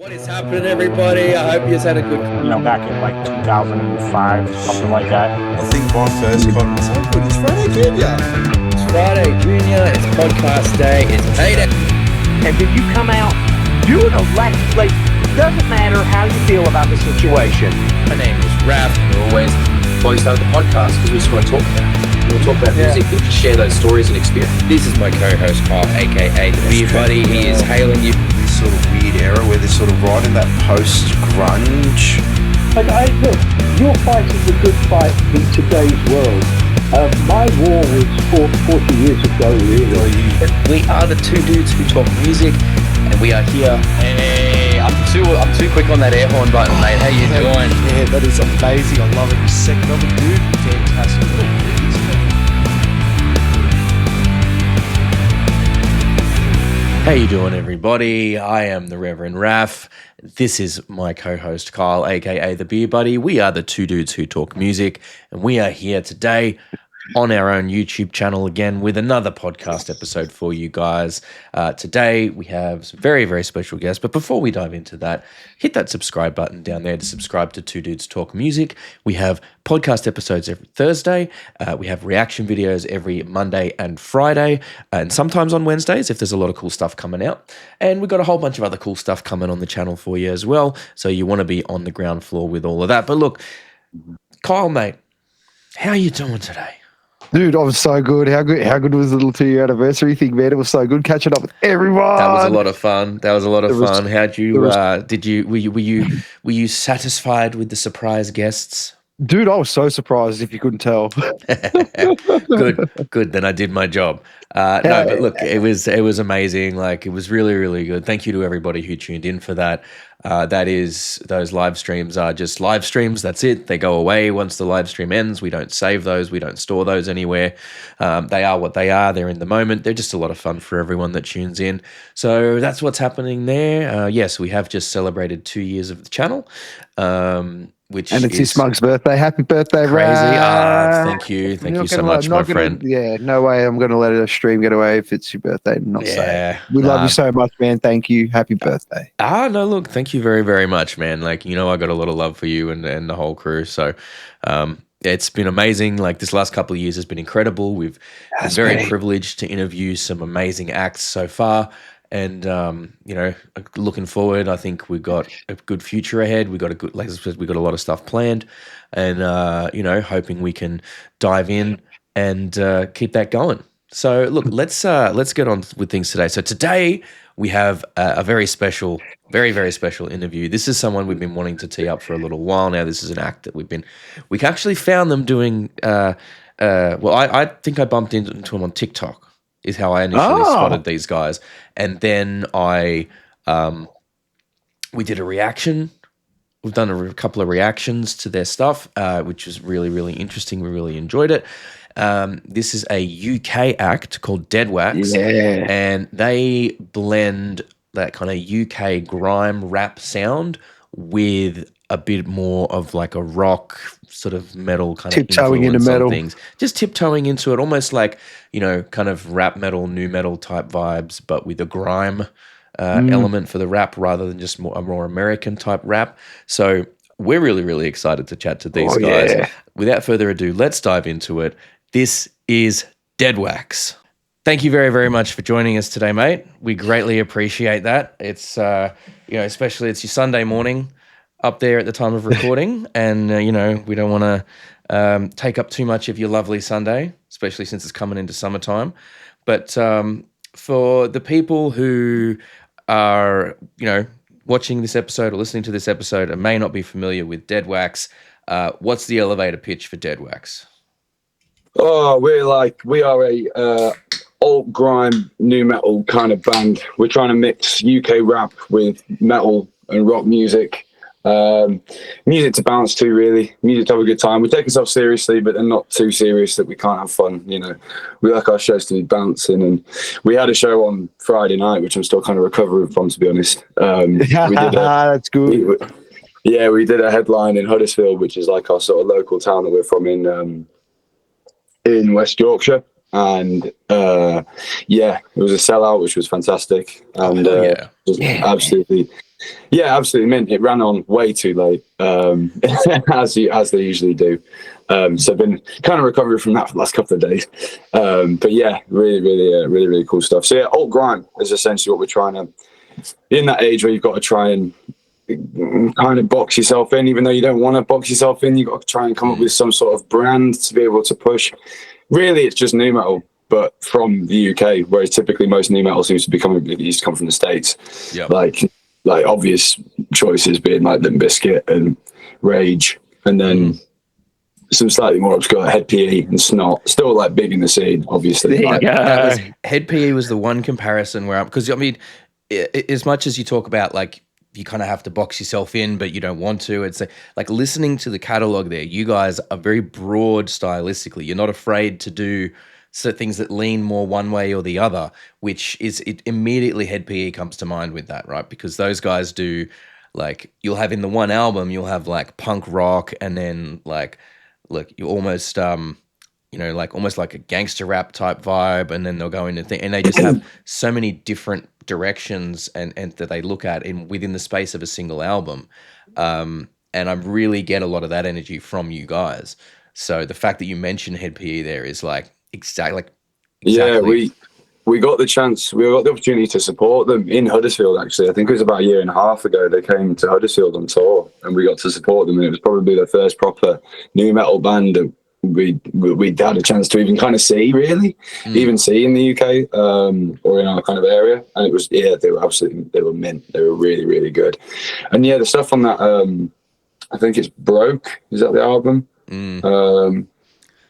What is happening, everybody? I hope you've had a good... Back in like 2005, something like that. I think my first comment was, oh, good, it's Friday Junior. It's Friday Junior, it's podcast day, it's payday. And when you come out, do it electrically. Doesn't matter how you feel about the situation. My name is Raff, and always before we start the podcast, because we just want to talk about it. We want to talk about music, and just share those stories and experience. This is my co-host, Carl, aka the BeerBuddy. He is hailing you. This sort of weird era where they're sort of right in that post-grunge. Look, you're fighting the good fight in today's world. My war was fought 40 years ago, really. We are the two dudes who talk music, and we are here. Hey, I'm too quick on that air horn button, mate. How you doing? Yeah, that is amazing. I love it. You're second on the dude. Fantastic. How you doing, everybody? I am the Reverend Raff. This is my co-host Kyle, aka the BeerBuddy. We are the two dudes who talk music, and we are here today on our own YouTube channel again with another podcast episode for you guys. Today we have some very, very special guests, but before we dive into that, hit that subscribe button down there to subscribe to Two Dudes Talk Music. We have podcast episodes every Thursday. We have reaction videos every Monday and Friday, and sometimes on Wednesdays if there's a lot of cool stuff coming out. And we've got a whole bunch of other cool stuff coming on the channel for you as well, so you want to be on the ground floor with all of that. But look, Kyle, mate, how are you doing today? Dude, I was so good. How good was the little 2-year anniversary thing, man? It was so good catching up with everyone. That was a lot of fun. How'd you? Were you satisfied with the surprise guests? Dude, I was so surprised if you couldn't tell. Good. Then I did my job. No, but look, it was amazing. Like, it was really, really good. Thank you to everybody who tuned in for that. Those live streams are just live streams. That's it. They go away once the live stream ends. We don't save those. We don't store those anywhere. They are what they are. They're in the moment. They're just a lot of fun for everyone that tunes in. So that's what's happening there. Yes, we have just celebrated 2 years of the channel. And it's his smug's birthday. Happy birthday, crazy. Thank you so much, my friend. Yeah, no way I'm going to let a stream get away if it's your birthday and not say it. We love you so much, man. Thank you. Happy birthday. No, look, thank you very, very much, man. Like, I got a lot of love for you and the whole crew. So, it's been amazing. Like, this last couple of years has been incredible. We've been very privileged to interview some amazing acts so far. And, looking forward, I think we've got a good future ahead. We've got we've got a lot of stuff planned, and, hoping we can dive in and keep that going. So look, let's get on with things today. So today we have a very special, very, very special interview. This is someone we've been wanting to tee up for a little while now. This is an act that we actually found them doing, I think I bumped into them on TikTok. Is how I initially spotted these guys. And then we did a reaction. We've done a couple of reactions to their stuff, which was really, really interesting. We really enjoyed it. This is a UK act called Deadwax. Yeah. And they blend that kind of UK grime rap sound with a bit more of like a rock sort of metal kind tiptoeing of into metal things. Just tiptoeing into it, almost like, kind of rap metal, new metal type vibes, but with a grime element for the rap rather than just a more American type rap. So we're really, really excited to chat to these guys. Yeah. Without further ado, let's dive into it. This is Deadwax. Thank you very, very much for joining us today, mate. We greatly appreciate that. It's, especially it's your Sunday morning up there at the time of recording, and we don't want to take up too much of your lovely Sunday, especially since it's coming into summertime. But for the people who are watching this episode or listening to this episode and may not be familiar with Deadwax, what's the elevator pitch for Deadwax? Oh, we are a alt grime new metal kind of band. We're trying to mix UK rap with metal and rock music. Music to bounce to, really. Music to have a good time. We take ourselves seriously, but then not too serious that we can't have fun. We like our shows to be bouncing, and we had a show on Friday night, which I'm still kind of recovering from, to be honest. That's good. We did a headline in Huddersfield, which is like our sort of local town that we're from in West Yorkshire, and it was a sellout, which was fantastic, and just absolutely Yeah, absolutely mint. It ran on way too late, as they usually do. So I've been kind of recovering from that for the last couple of days. But yeah, really cool stuff. So yeah, alt grime is essentially what we're trying to, in that age where you've got to try and kind of box yourself in, even though you don't want to box yourself in. You've got to try and come up with some sort of brand to be able to push. Really, it's just nu metal, but from the UK, whereas typically most nu metal seems to be used to come from the States. Yep. Like obvious choices being like Limp Bizkit and Rage, and then some slightly more obscure Head PE and Snot. Still like big in the scene, obviously. Head PE was the one comparison where, because I mean, as much as you talk about like you kind of have to box yourself in, but you don't want to. It's like listening to the catalog there. You guys are very broad stylistically. You're not afraid to do things that lean more one way or the other, which is it immediately Head PE comes to mind with that, right? Because those guys do like, you'll have in the one album, you'll have like punk rock and then like, look, you almost, like almost like a gangster rap type vibe, and then they'll go into and they just have so many different directions and that they look at within the space of a single album. And I really get a lot of that energy from you guys. So the fact that you mentioned Head PE there is like exactly. Yeah, we got the chance, we got the opportunity to support them in Huddersfield. Actually, I think it was about a year and a half ago. They came to Huddersfield on tour, and we got to support them. And it was probably the first proper nu metal band that we'd had a chance to even kind of see, even see in the UK or in our kind of area. And it was, they were mint. They were really good. And yeah, the stuff on that, I think it's Broke. Is that the album?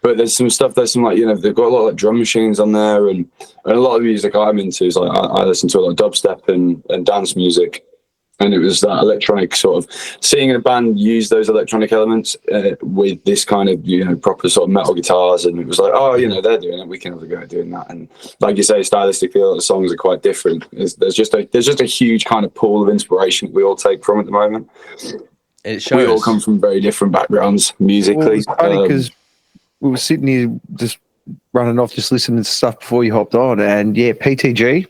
But there's some stuff. There's some like they've got a lot of like drum machines on there, and a lot of the music I'm into is like I listen to a lot of dubstep and dance music. And it was that electronic sort of seeing a band use those electronic elements with this kind of, proper sort of metal guitars. And it was like, they're doing it. We can have a go at doing that. And like you say, stylistically, the songs are quite different. There's just a huge kind of pool of inspiration that we all take from at the moment. It shows. We all come from very different backgrounds musically. Well, it's funny because we were sitting here just running off, just listening to stuff before you hopped on. And yeah, PTG.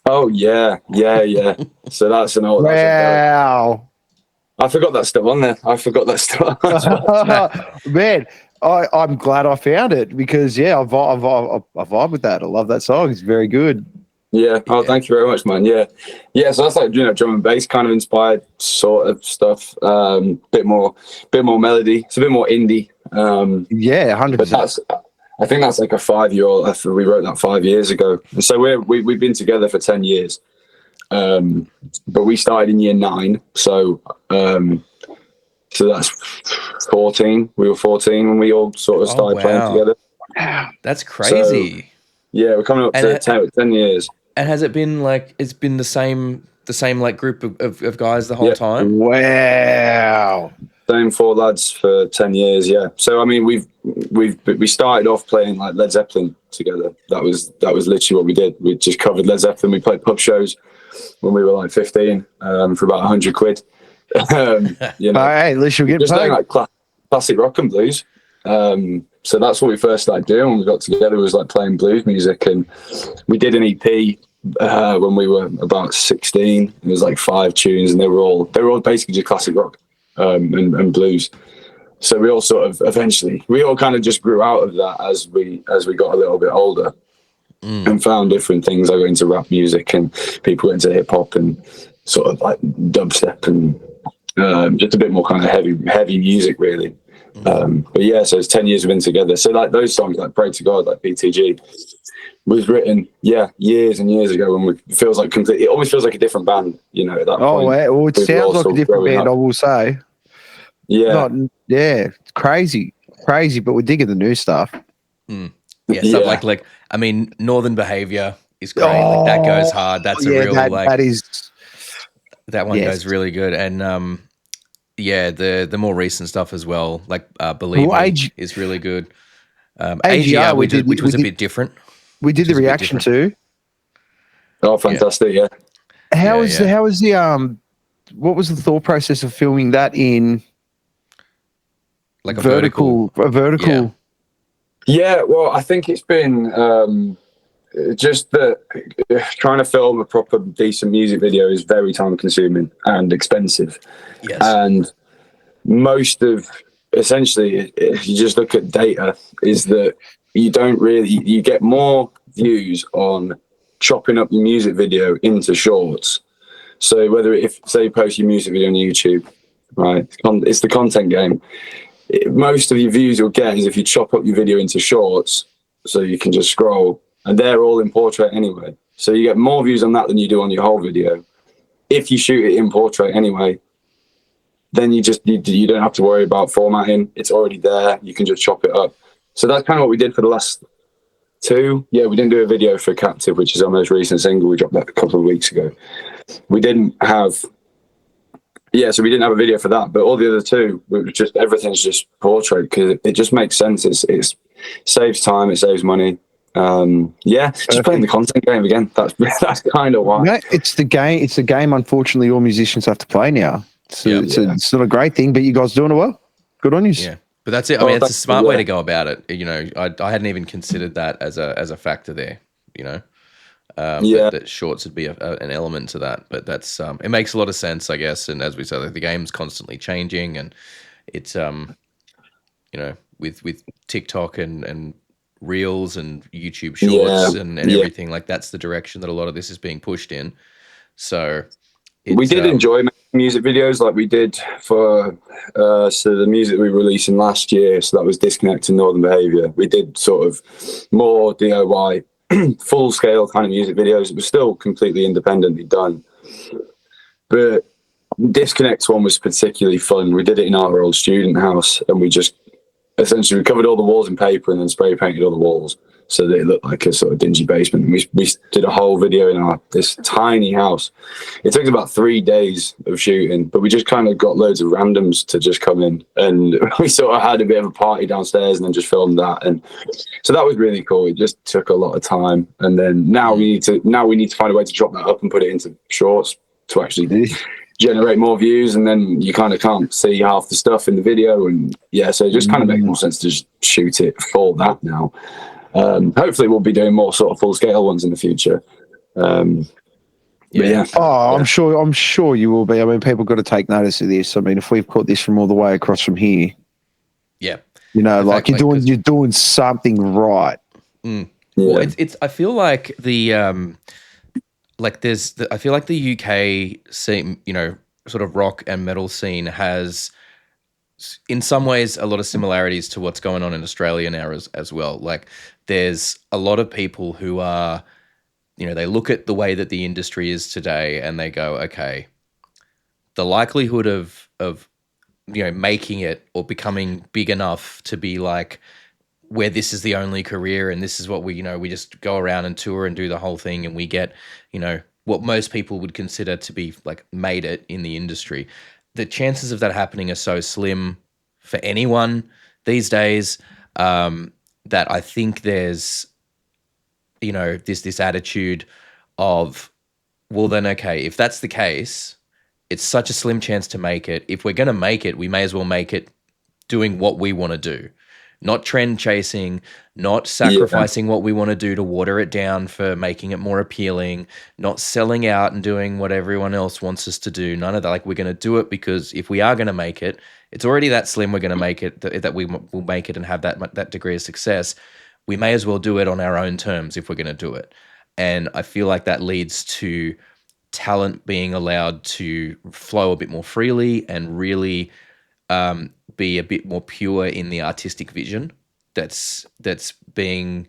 Oh yeah. So that's an old. Wow. I forgot that's still on there. Man, I'm glad I found it because I vibe with that. I love that song. It's very good. Yeah. Oh, thank you very much, man. Yeah. So that's like drum and bass kind of inspired sort of stuff. Bit more melody. It's a bit more indie. 100%. But I think that's like a 5-year-old. We wrote that 5 years ago. So we've been together for 10 years. But we started in year 9. So that's 14. We were 14 when we all sort of started playing together. That's crazy. So, yeah, we're coming up to 10 years. And has it been like, it's been the same like group of guys the whole time? Wow. Same 4 lads for 10 years, yeah. So I mean, we started off playing like Led Zeppelin together. That was literally what we did. We just covered Led Zeppelin. We played pub shows when we were like 15 for about 100 quid. Hey, at least you'll get just paid. like classic rock and blues. So that's what we first started doing when we got together, was like playing blues music. And we did an EP when we were about 16. It was like 5 tunes, and they were all basically just classic rock and blues. So we all sort of eventually, we all kind of just grew out of that as we got a little bit older and found different things. I got into rap music, and people got into hip hop and sort of like dubstep and just a bit more kind of heavy music, really. But yeah, so it's 10 years we've been together. So like those songs, like Pray to God, like PTG, was written years and years ago, when it almost feels like a different band, at that point. Well, it sounds like a different band, I will say. It's crazy, but we're digging the new stuff. Stuff like I mean, Northern Behavior is great. Like that goes hard. That's a real that one goes really good. And the more recent stuff as well, like Believe Me is really good. AGR, which was a bit different. We did the reaction to. Oh, fantastic! Yeah. How was the what was the thought process of filming that in like a vertical? Yeah, well, I think it's been just that trying to film a proper decent music video is very time consuming and expensive. Yes. And most of, essentially, if you just look at data, is that you get more views on chopping up your music video into shorts. So say you post your music video on YouTube, right? It's the content game. Most of your views you'll get is if you chop up your video into shorts, so you can just scroll, and they're all in portrait anyway. So you get more views on that than you do on your whole video. If you shoot it in portrait anyway, then you don't have to worry about formatting. It's already there. You can just chop it up. So that's kind of what we did for the last two. Yeah, we didn't do a video for Captive, which is our most recent single. We dropped that a couple of weeks ago. We didn't have a video for that, but all the other two, everything's just portrait because it just makes sense. It saves time, it saves money. Just playing the content game again. That's kind of why. No, it's the game. It's the game. Unfortunately, all musicians have to play now. It's not a great thing, but you guys doing it well. Good on you. Yeah, but that's it. I mean, it's a smart way to go about it. You know, I hadn't even considered that as a factor there. You know. That shorts would be an element to that, but that's it makes a lot of sense, I guess. And as we said, like, the game's constantly changing, and it's with TikTok and Reels and YouTube Shorts and everything, like that's the direction that a lot of this is being pushed in. So we did enjoy making music videos, like we did for the music we released in last year. So that was Disconnect and Northern Behaviour. We did sort of more DIY. Full scale kind of music videos. It was still completely independently done, but Disconnect one was particularly fun. We did it in our old student house, and we just essentially covered all the walls in paper and then spray painted all the walls so that it looked like a sort of dingy basement. We did a whole video in this tiny house. It took about 3 days of shooting, but we just kind of got loads of randoms to just come in, and we sort of had a bit of a party downstairs and then just filmed that. And so that was really cool. It just took a lot of time. And then now we need to find a way to drop that up and put it into shorts to actually generate more views. And then you kind of can't see half the stuff in the video. And so it just kind of makes more sense to just shoot it for that now. Hopefully we'll be doing more sort of full scale ones in the future. I'm sure you will be. I mean, people got to take notice of this. I mean, if we've caught this from all the way across from here, you're doing something right. Well, it's I feel like the I feel like the UK scene, sort of rock and metal scene has, in some ways, a lot of similarities to what's going on in Australia now as well. Like, there's a lot of people who are, they look at the way that the industry is today and they go, okay, the likelihood of making it or becoming big enough to be like where this is the only career and this is what we just go around and tour and do the whole thing and we get, what most people would consider to be like made it in the industry. The chances of that happening are so slim for anyone these days, that I think there's, this attitude of, well, then, okay, if that's the case, it's such a slim chance to make it. If we're going to make it, we may as well make it doing what we want to do, not trend chasing, not sacrificing what we want to do to water it down for making it more appealing, not selling out and doing what everyone else wants us to do. None of that. Like, we're going to do it because if we are going to make it, it's already that slim. We're going to make it that we will make it and have that degree of success. We may as well do it on our own terms if we're going to do it. And I feel like that leads to talent being allowed to flow a bit more freely and really be a bit more pure in the artistic vision that's being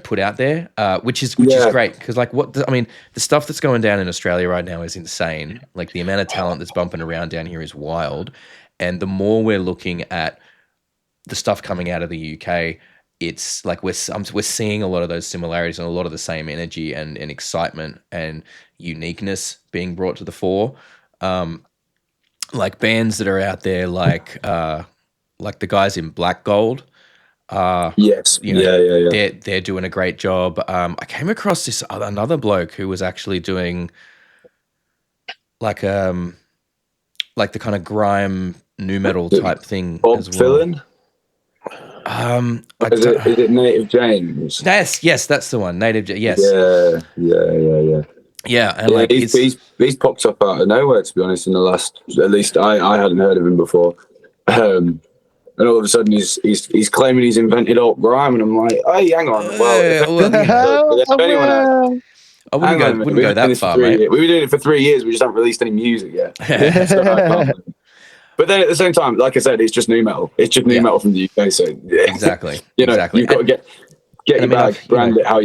put out there, which is great, because the stuff that's going down in Australia right now is insane. Like, the amount of talent that's bumping around down here is wild, and the more we're looking at the stuff coming out of the UK, it's like we're seeing a lot of those similarities and a lot of the same energy and excitement and uniqueness being brought to the fore. Like, bands that are out there, like the guys in Black Gold. They're doing a great job. I came across this another bloke who was actually doing like the kind of grime nu metal type thing Bob as well. Fillin? Is it Native James? Yes, that's the one. Native James. Yes. Yeah. And like he's popped up out of nowhere, to be honest. In the last, at least I hadn't heard of him before. And all of a sudden he's claiming he's invented alt grime, and I'm like, hey, hang on. If anyone else, I wouldn't go that far, mate. We've been doing it for 3 years. We just haven't released any music yet. But then at the same time, like I said, it's just new metal. It's just new metal from the UK. So exactly. You've got to get your bag, brand it how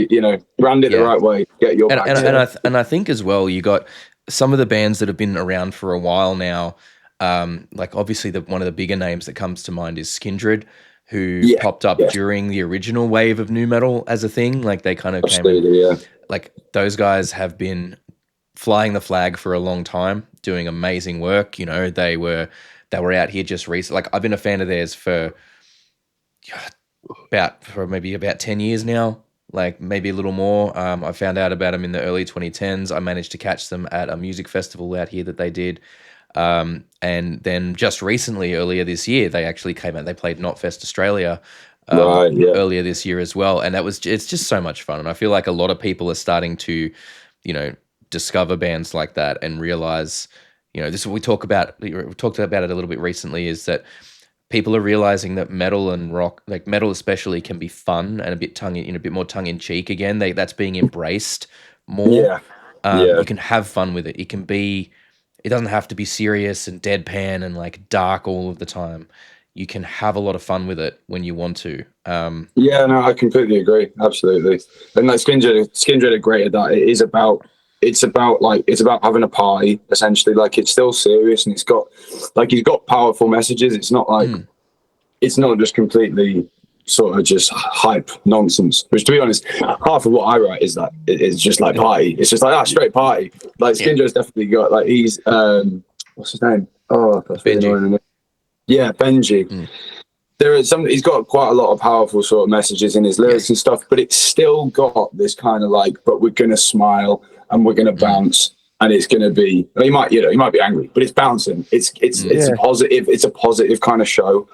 brand it the right way. Get your bag. And I think as well, you got some of the bands that have been around for a while now. Like obviously one of the bigger names that comes to mind is Skindred, who popped up during the original wave of new metal as a thing. Like they kind of came in, like those guys have been flying the flag for a long time, doing amazing work. You know, they were out here just recently. Like I've been a fan of theirs for maybe about 10 years now, like maybe a little more. I found out about them in the early 2010s. I managed to catch them at a music festival out here that they did. And then just recently, earlier this year, they actually came out. They played Knotfest Australia earlier this year as well. And it's just so much fun. And I feel like a lot of people are starting to, discover bands like that and realize, this is what we talked about it a little bit recently, is that people are realizing that metal and rock, like metal especially, can be fun and a bit more tongue in cheek again. That's being embraced more. You can have fun with it. It doesn't have to be serious and deadpan and like dark all of the time. You can have a lot of fun with it when you want to. I completely agree. Absolutely. And like Skindred are great at that. It's about having a party, essentially. Like it's still serious and he's got powerful messages. It's not like it's not just completely sort of just hype nonsense, which, to be honest, half of what I write is that it's just like party. It's just like straight party. Like Skindred's definitely got, like, he's what's his name? Oh, that's Benji. Yeah, Benji. There is he's got quite a lot of powerful sort of messages in his lyrics and stuff, but it's still got this kind of like, but we're gonna smile and we're gonna bounce. And it's going to be, he might be angry, but it's bouncing. It's positive. It's a positive kind of show,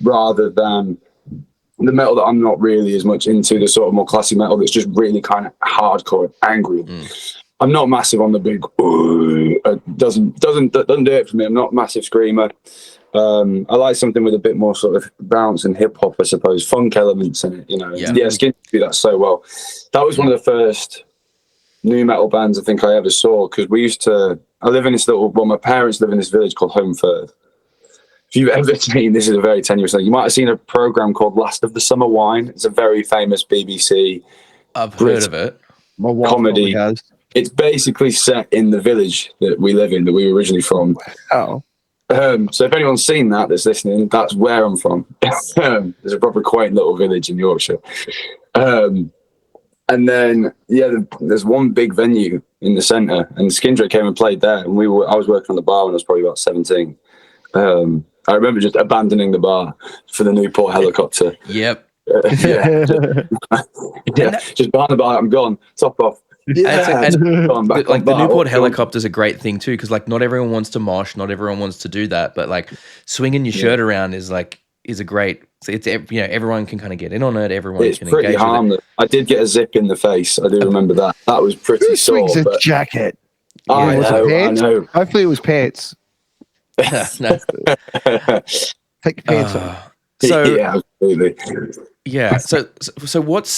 rather than the metal that I'm not really as much into, the sort of more classic metal that's just really kind of hardcore, angry. I'm not massive on the big. Doesn't do it for me. I'm not a massive screamer. I like something with a bit more sort of bounce and hip hop, I suppose, funk elements in it. Skin do that so well. That was one of the first new metal bands I think I ever saw, because I live in this my parents live in this village called Home Firth. If you've ever seen, this is a very tenuous thing, you might have seen a program called Last of the Summer Wine. It's a very famous BBC heard of it. Comedy. It's basically set in the village that we live in, that we were originally from. Oh. So if anyone's seen that's listening, that's where I'm from. There's a proper quaint little village in Yorkshire. And then, there's one big venue in the centre, and Skindred came and played there. And I was working on the bar when I was probably about 17. I remember just abandoning the bar for the Newport helicopter. Yep. Just behind the bar, I'm gone. Top off. The Newport helicopter is a great thing too, because like not everyone wants to mosh, not everyone wants to do that, but like swinging your shirt around is a great. It's everyone can kind of get in on it. Everyone can engage harmless. with it. I did get a zip in the face. I do remember that. That was pretty sore. Who swings a jacket? I know. Hopefully it was pants. No. Take your pants off. So absolutely. Yeah. So what's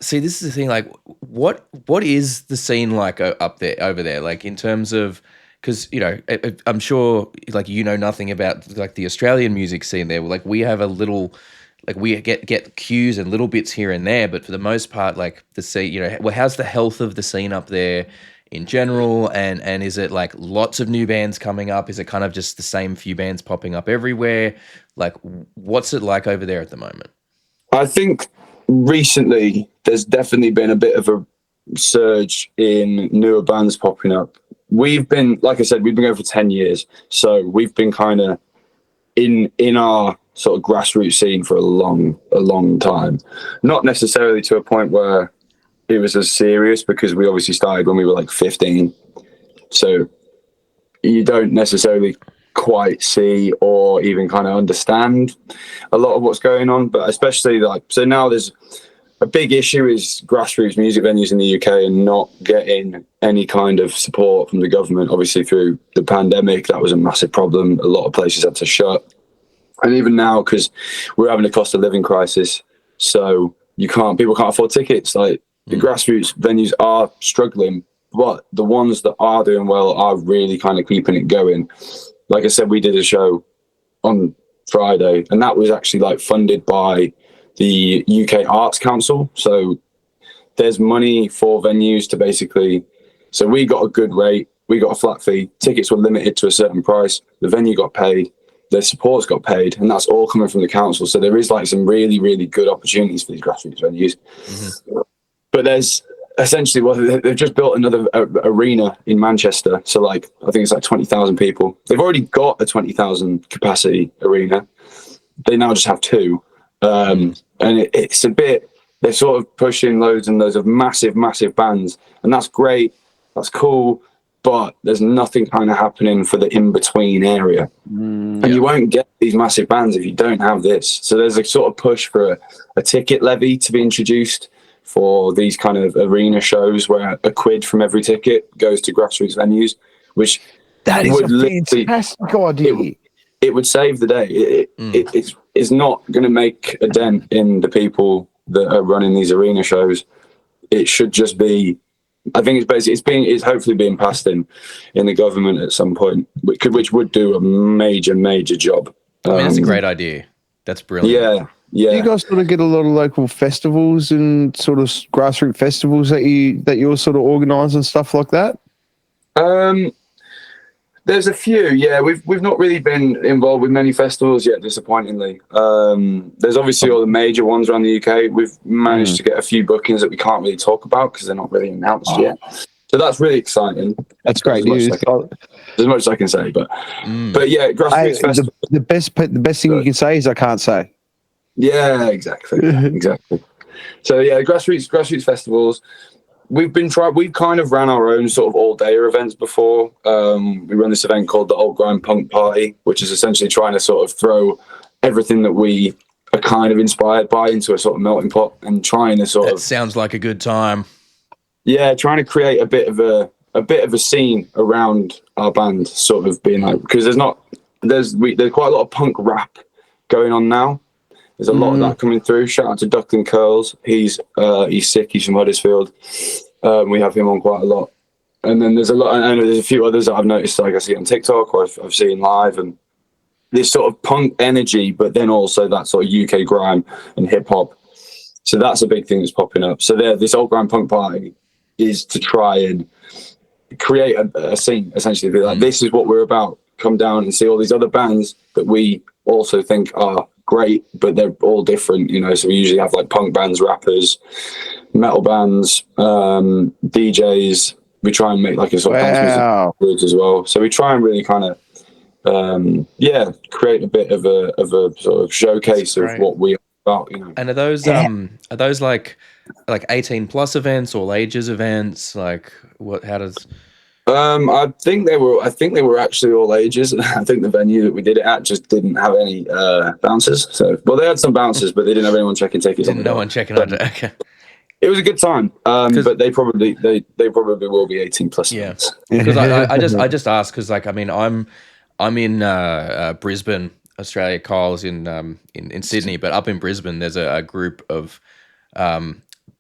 See, this is the thing. Like, what is the scene like over there? Like in terms of. Because, I'm sure, like, nothing about, like, the Australian music scene there. Like, we have a little, like, we get cues and little bits here and there, but for the most part, like, the scene, how's the health of the scene up there in general? And is it, like, lots of new bands coming up? Is it kind of just the same few bands popping up everywhere? Like, what's it like over there at the moment? I think recently there's definitely been a bit of a surge in newer bands popping up. We've been, like I said, we've been going for 10 years. So we've been kind of in our sort of grassroots scene for a long time. Not necessarily to a point where it was as serious, because we obviously started when we were like 15. So you don't necessarily quite see or even kind of understand a lot of what's going on. But especially so now there's a big issue is grassroots music venues in the UK and not getting any kind of support from the government. Obviously through the pandemic, that was a massive problem. A lot of places had to shut. And even now, because we're having a cost of living crisis, so people can't afford tickets. Like the grassroots venues are struggling, but the ones that are doing well are really kind of keeping it going. Like I said, we did a show on Friday, and that was actually funded by the UK Arts Council. So there's money for venues to basically, so we got a good rate, we got a flat fee, tickets were limited to a certain price, the venue got paid, the supports got paid, and that's all coming from the council. So there is some really, really good opportunities for these grassroots venues. Mm-hmm. But there's essentially, they've just built another arena in Manchester. So I think it's 20,000 people. They've already got a 20,000 capacity arena. They now just have 2. And it's a bit, they're sort of pushing loads and loads of massive, massive bands. And that's great. That's cool. But there's nothing kind of happening for the in-between area. And you won't get these massive bands if you don't have this. So there's a sort of push for a ticket levy to be introduced for these kind of arena shows where a quid from every ticket goes to grassroots venues, which that is a fantastic idea. It would save the day. It's not going to make a dent in the people that are running these arena shows. It should just be, I think it's hopefully being passed in the government at some point, which would do a major, major job. I mean, that's a great idea. That's brilliant. Yeah. Do you guys sort of get a lot of local festivals and sort of grassroots festivals that you're sort of organise and stuff like that? There's a few, yeah. We've not really been involved with many festivals yet, disappointingly. There's obviously all the major ones around the UK. We've managed to get a few bookings that we can't really talk about because they're not really announced yet. So that's really exciting. That's great news. As much as I can say, but yeah, grassroots festivals. The best thing you can say is I can't say. Yeah, exactly. So yeah, grassroots festivals. We've kind of ran our own sort of all-dayer events before. We run this event called the Old Grime Punk Party, which is essentially trying to sort of throw everything that we are kind of inspired by into a sort of melting pot and trying to sort of. That sounds like a good time. Yeah, trying to create a bit of a scene around our band, sort of being because there's quite a lot of punk rap going on now. There's a lot of that coming through. Shout out to Duckling Curls. He's sick. He's from Huddersfield. We have him on quite a lot. And then there's a few others that I've noticed, I see on TikTok or I've seen live, and this sort of punk energy, but then also that sort of UK grime and hip hop. So that's a big thing that's popping up. So this Old Grime Punk Party is to try and create a scene, essentially. Be like, this is what we're about. Come down and see all these other bands that we also think are great, but they're all different, so we usually have punk bands, rappers, metal bands, DJs. We try and make a sort of dance music as well, so we try and really kind of create a bit of a sort of showcase of what we are about, And are those like 18 plus events, all ages events? How does I think they were actually all ages. I think the venue that we did it at just didn't have any bouncers. So, they had some bouncers, but they didn't have anyone checking tickets. No one checking on it. Okay. It was a good time, but they probably will be 18 plus. Yeah, because I just asked because I'm in Brisbane, Australia. Kyle's in Sydney, but up in Brisbane, there's a group of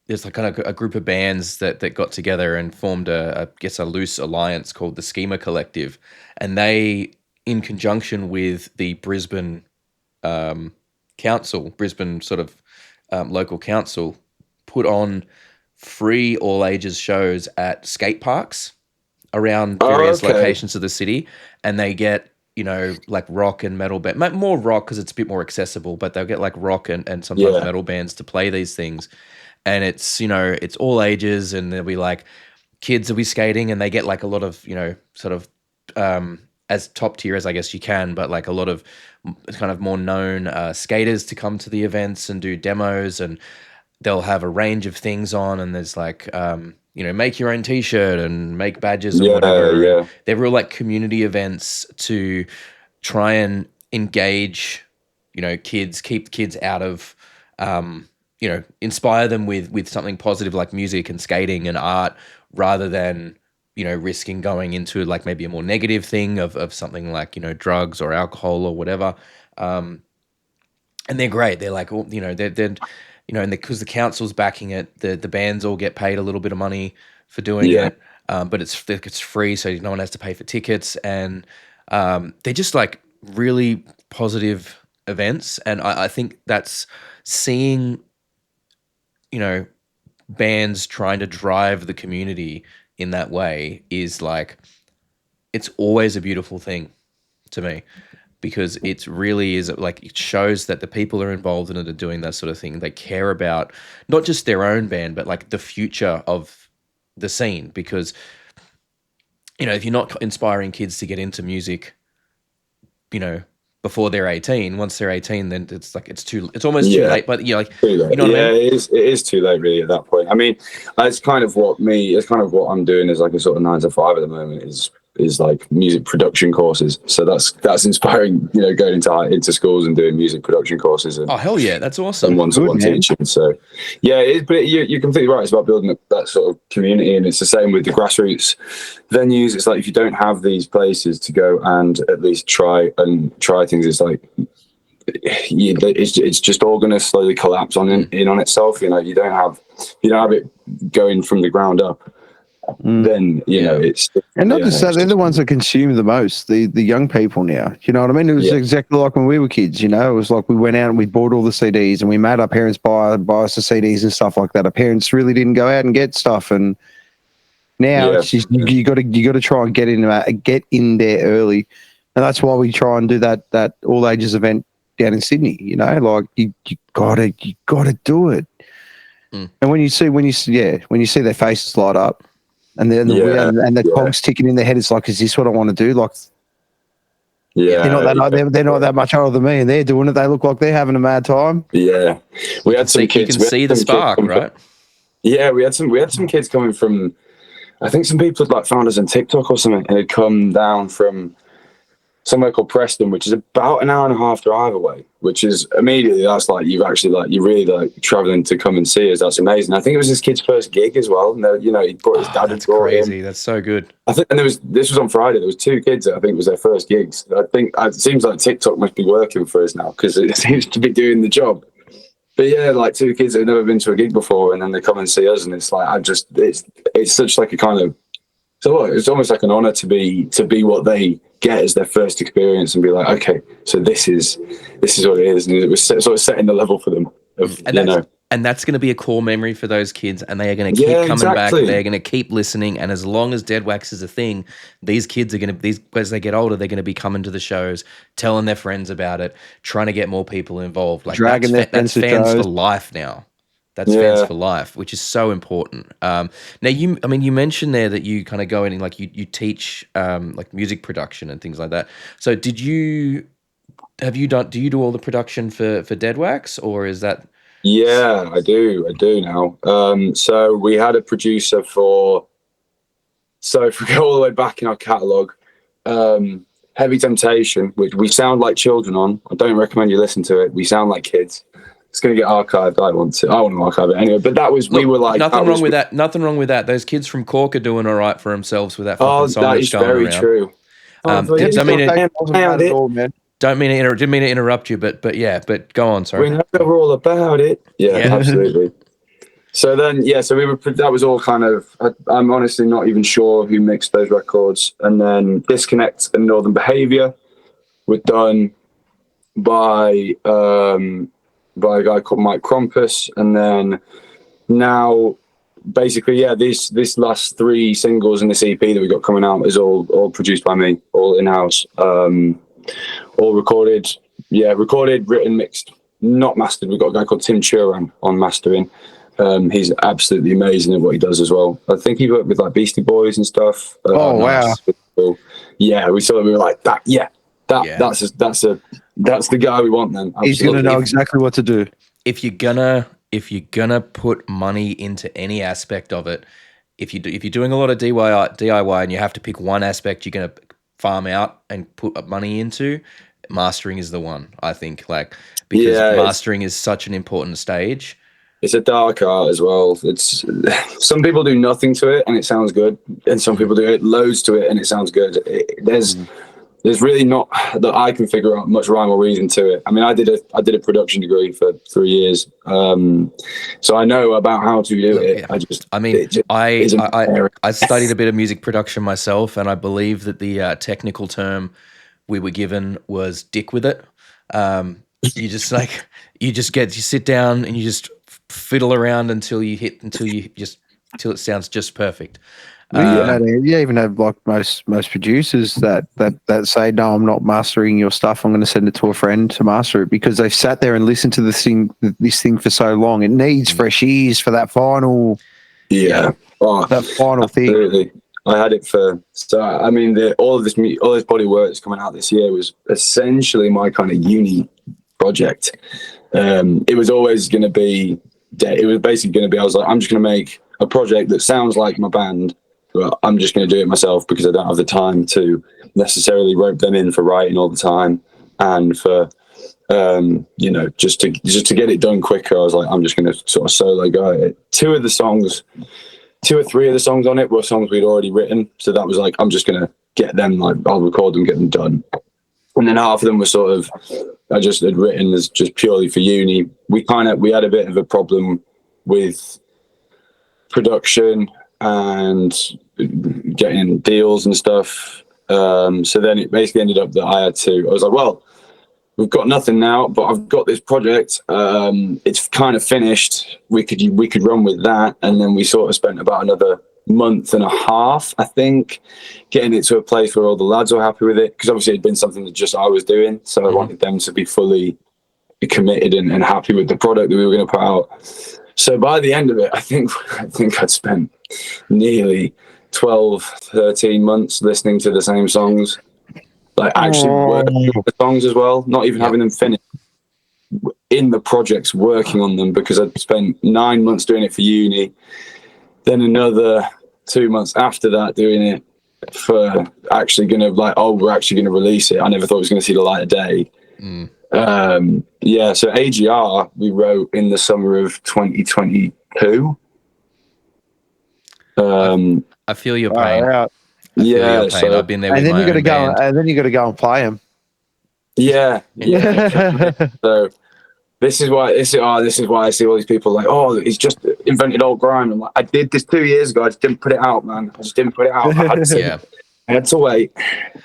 there's kind of a group of bands that got together and formed a loose alliance called the Schema Collective, and they, in conjunction with the Brisbane council, Brisbane sort of local council, put on free all ages shows at skate parks around various locations of the city, and they get rock and metal band, more rock because it's a bit more accessible, but they'll get rock and sometimes metal bands to play these things. And it's, it's all ages, and there'll be kids will be skating, and they get a lot of, sort of as top tier as I guess you can, but a lot of kind of more known skaters to come to the events and do demos, and they'll have a range of things on, and there's make your own t-shirt and make badges or whatever. Yeah. They're real community events to try and engage, kids, keep kids out of, inspire them with something positive like music and skating and art, rather than, risking going into like maybe a more negative thing of something like, drugs or alcohol or whatever. And they're great. They're like, and because the council's backing it, the bands all get paid a little bit of money for doing it. But it's free, so no one has to pay for tickets. And they're just like really positive events. And I think that's seeing, bands trying to drive the community in that way is like, it's always a beautiful thing to me, because it really is like, it shows that the people are involved in it are doing that sort of thing. They care about not just their own band, but like the future of the scene. Because, if you're not inspiring kids to get into music, before they're 18, once they're 18, then it's like, it's almost too late. But what I mean? It is too late really at that point. I mean, it's kind of what I'm doing is like a sort of 9 to 5 at the moment is like music production courses. So that's inspiring, going into schools and doing music production courses. And, oh hell yeah, that's awesome. And one-to-one teaching. So yeah, but you're completely right. It's about building up that sort of community, and it's the same with the grassroots venues. It's like, if you don't have these places to go and at least try things, it's like it's just all going to slowly collapse in on itself. You don't have it going from the ground up. Then it's, and not just that, they're the ones that consume the most, the young people now. You know what I mean? It was exactly like when we were kids. It was like we went out and we bought all the CDs, and we made our parents buy us the CDs and stuff like that. Our parents really didn't go out and get stuff, and now it's just, you got to try and get in there early, and that's why we try and do that all ages event down in Sydney. Like you gotta do it. And when you see their faces light up. And then the cogs ticking in their head, it's like, is this what I want to do? Like, they're not that much older than me, and they're doing it. They look like they're having a mad time. Yeah, we had some kids. You can see the spark, right? Yeah, we had some kids coming from. I think some people had like found us on TikTok or something, and had come down from somewhere called Preston, which is about an hour and a half drive away, which is immediately, that's like, you're really like traveling to come and see us. That's amazing. I think it was his kid's first gig as well. And he brought his dad. That's crazy. That's so good. I think, and this was on Friday. There was 2 kids that I think was their first gigs. I think it seems like TikTok must be working for us now, because it seems to be doing the job. But yeah, like 2 kids that have never been to a gig before, and then they come and see us, and it's like, it's such like a kind of, so it's almost like an honor to be what they get as their first experience, and be like, okay, so this is what it is, and it was sort of setting the level for them. And that's going to be a core memory for those kids, and they are going to keep coming back. They're going to keep listening, and as long as Deadwax is a thing, these kids are going to, as they get older, they're going to be coming to the shows, telling their friends about it, trying to get more people involved. Like, that's fans for life now. That's fans for life, which is so important. Now, you mentioned there that you kind of go in and like you teach like music production and things like that. So do you do all the production for Deadwax, or is that? Yeah, I do now. So we had a producer if we go all the way back in our catalogue, Heavy Temptation, which we sound like children on. I don't recommend you listen to it. We sound like kids. It's going to get archived. I want to archive it anyway. But that was, we were like, nothing wrong with that. Nothing wrong with that. Those kids from Cork are doing all right for themselves with that fucking song. That is very true. Didn't mean to interrupt you, but go on. Sorry. We know all about it. Yeah, absolutely. So then, so that was all kind of. I'm honestly not even sure who mixed those records. And then Disconnect and Northern Behaviour were done by a guy called Mike Krompus, and then now basically this last 3 singles in this EP that we got coming out is all produced by me, all in-house, all recorded, written, mixed, not mastered. We've got a guy called Tim Churan on mastering. He's absolutely amazing at what he does as well. I think he worked with like Beastie Boys and stuff. Wow. Yeah, we saw that, we were like, that's the guy we want then. Absolutely. He's going to know exactly what to do. If you're gonna put money into any aspect of it, if you're doing a lot of DIY and you have to pick one aspect you're gonna farm out and put money into, mastering is the one, I think, like, because mastering is such an important stage. It's a dark art as well. It's some people do nothing to it and it sounds good, and some people do it loads to it and it sounds good. There's really not that I can figure out much rhyme or reason to it. I mean, I did a production degree for 3 years, so I know about how to do it. I studied a bit of music production myself, and I believe that the technical term we were given was "dick with it." You sit down and you just fiddle around until it sounds just perfect. You even have like most producers that say, no, I'm not mastering your stuff, I'm going to send it to a friend to master it, because they've sat there and listened to this thing for so long. It needs fresh ears for that final thing. Absolutely. I had it I mean, all this body work that's coming out this year was essentially my kind of uni project. It was always going to be, it was basically going to be, I was like, I'm just going to make a project that sounds like my band, but I'm just going to do it myself because I don't have the time to necessarily rope them in for writing all the time, and for just to get it done quicker. I was like, I'm just going to sort of solo go at it. 2 or 3 of the songs on it were songs we'd already written, so that was like, I'm just going to get them, like, I'll record them, get them done. And then half of them were sort of, I just had written as just purely for uni. We had a bit of a problem with production and getting deals and stuff. So then it basically ended up that I was like, well, we've got nothing now, but I've got this project. It's kind of finished. We could run with that. And then we sort of spent about another month and a half, I think, getting it to a place where all the lads were happy with it, because obviously it'd been something that just I was doing, so I wanted them to be fully committed and happy with the product that we were going to put out. So by the end of it, I think I'd spent nearly 12-13 months listening to the same songs, like actually working on the songs as well, not even having them finished, in the projects working on them, because I'd spent 9 months doing it for uni, then another 2 months after that doing it for actually going to, like, we're actually going to release it. I never thought it was going to see the light of day. So AGR we wrote in the summer of 2022. I feel your pain. I've been there with my own band. And then you got to go and play them. Yeah. So this is why I see all these people like, oh, he's just invented old grime. I'm like, I did this 2 years ago. I just didn't put it out, man. I had to wait.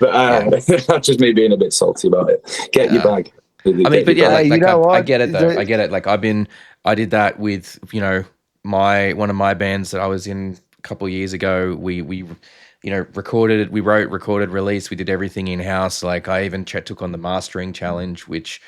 But that's just me being a bit salty about it. Get your bag. I mean, but yeah, I get it though. I get it. Like I did that with, one of my bands that I was in a couple of years ago. We recorded, we wrote, recorded, released. We did everything in house. Like I even took on the mastering challenge, which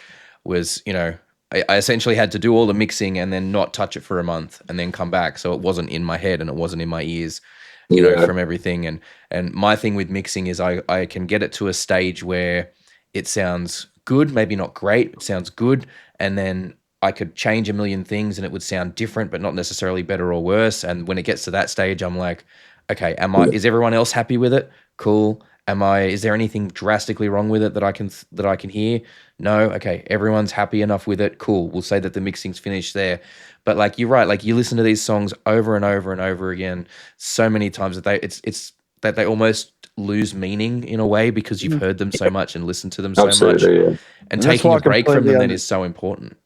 was, I essentially had to do all the mixing and then not touch it for a month and then come back. So it wasn't in my head and it wasn't in my ears, from everything. And my thing with mixing is I can get it to a stage where it sounds good, maybe not great, it sounds good. And then I could change a million things and it would sound different, but not necessarily better or worse. And when it gets to that stage, I'm like, okay, is everyone else happy with it? Cool. Is there anything drastically wrong with it that I can hear? No. Okay. Everyone's happy enough with it. Cool. We'll say that the mixing's finished there. But like, you're right. Like you listen to these songs over and over and over again so many times that they almost lose meaning in a way because you've heard them so much and listened to them so much. Yeah. And taking a break from them then is so important.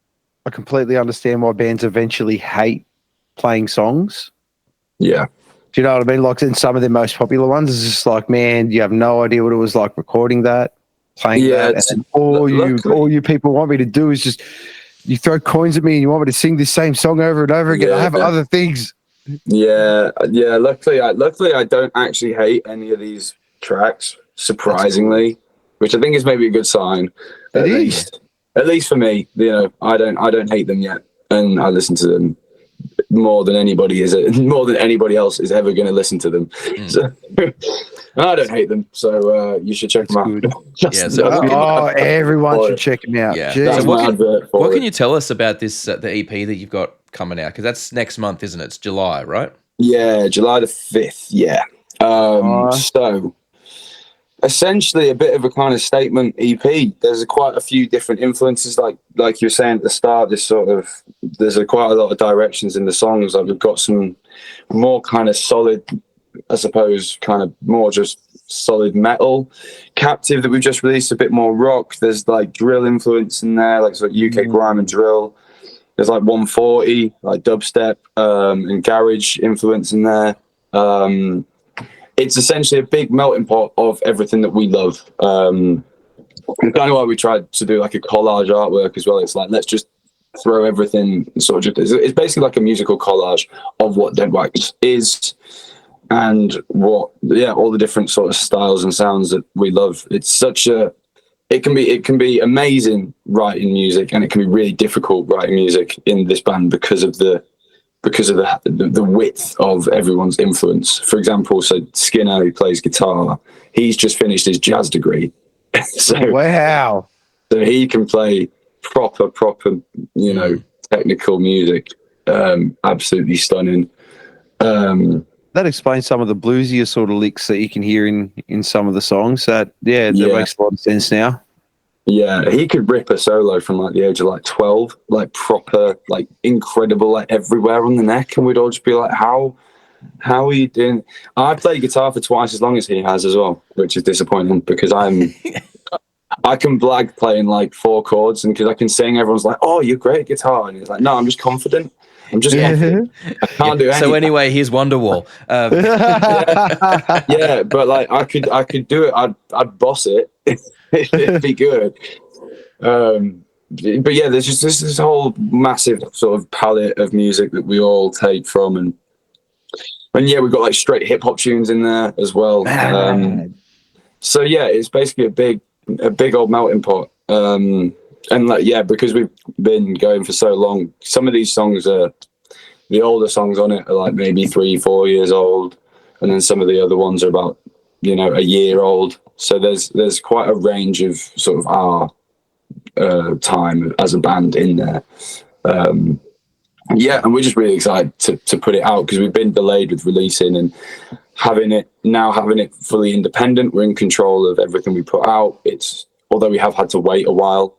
I completely understand why bands eventually hate playing songs. Yeah. Do you know what I mean? Like in some of the most popular ones, it's just like, man, you have no idea what it was like recording that, playing that, and all you people want me to do is just you throw coins at me and you want me to sing this same song over and over again. I have other things. Yeah. Luckily, I don't actually hate any of these tracks, surprisingly, which I think is maybe a good sign. At least for me, I don't hate them yet, and I listen to them more than anybody else is ever going to listen to them. So, I don't hate them, so you should check them out. Everyone should check them out. Yeah. So what can you tell us about this the EP that you've got coming out? Because that's next month, isn't it? It's July, right? Yeah, July the 5th. Yeah. So essentially a bit of a kind of statement EP. There's quite a few different influences, like you were saying at the start. There's quite a lot of directions in the songs. Like we've got some more kind of solid, I suppose, kind of more just solid metal. Captive that we've just released, a bit more rock. There's like drill influence in there, like sort of UK grime and drill. There's like 140, like dubstep, and garage influence in there. It's essentially a big melting pot of everything that we love. And kind of why we tried to do like a collage artwork as well. It's like, let's just throw everything sort of, it's basically like a musical collage of what Deadwax is and all the different sort of styles and sounds that we love. It's such a, it can be amazing writing music, and it can be really difficult writing music in this band because of the width of everyone's influence. For example, so Skinner, who plays guitar, he's just finished his jazz degree. Wow. So he can play proper, technical music. Absolutely stunning. That explains some of the bluesier sort of licks that you can hear in some of the songs. That makes a lot of sense now. Yeah, he could rip a solo from like the age of like 12, like proper, like incredible, like everywhere on the neck, and we'd all just be like, how are you doing? I played guitar for twice as long as he has as well, which is disappointing because I can blag playing like 4 chords, and because I can sing, everyone's like, "Oh, you're great at guitar," and he's like, "No, I'm just confident. I'm just confident. I can't do anything." So anyway, here's Wonderwall. Yeah, but like I could do it. I'd boss it. It'd be good. But yeah, there's just this whole massive sort of palette of music that we all take from, and yeah, we've got like straight hip hop tunes in there as well. So yeah, it's basically a big old melting pot. And like, yeah, because we've been going for so long, some of these songs the older songs on it are like maybe 3-4 years old, and then some of the other ones are about a year old. So there's quite a range of sort of our time as a band in there. Yeah, and we're just really excited to put it out because we've been delayed with releasing, and having it fully independent. We're in control of everything we put out. Although we have had to wait a while.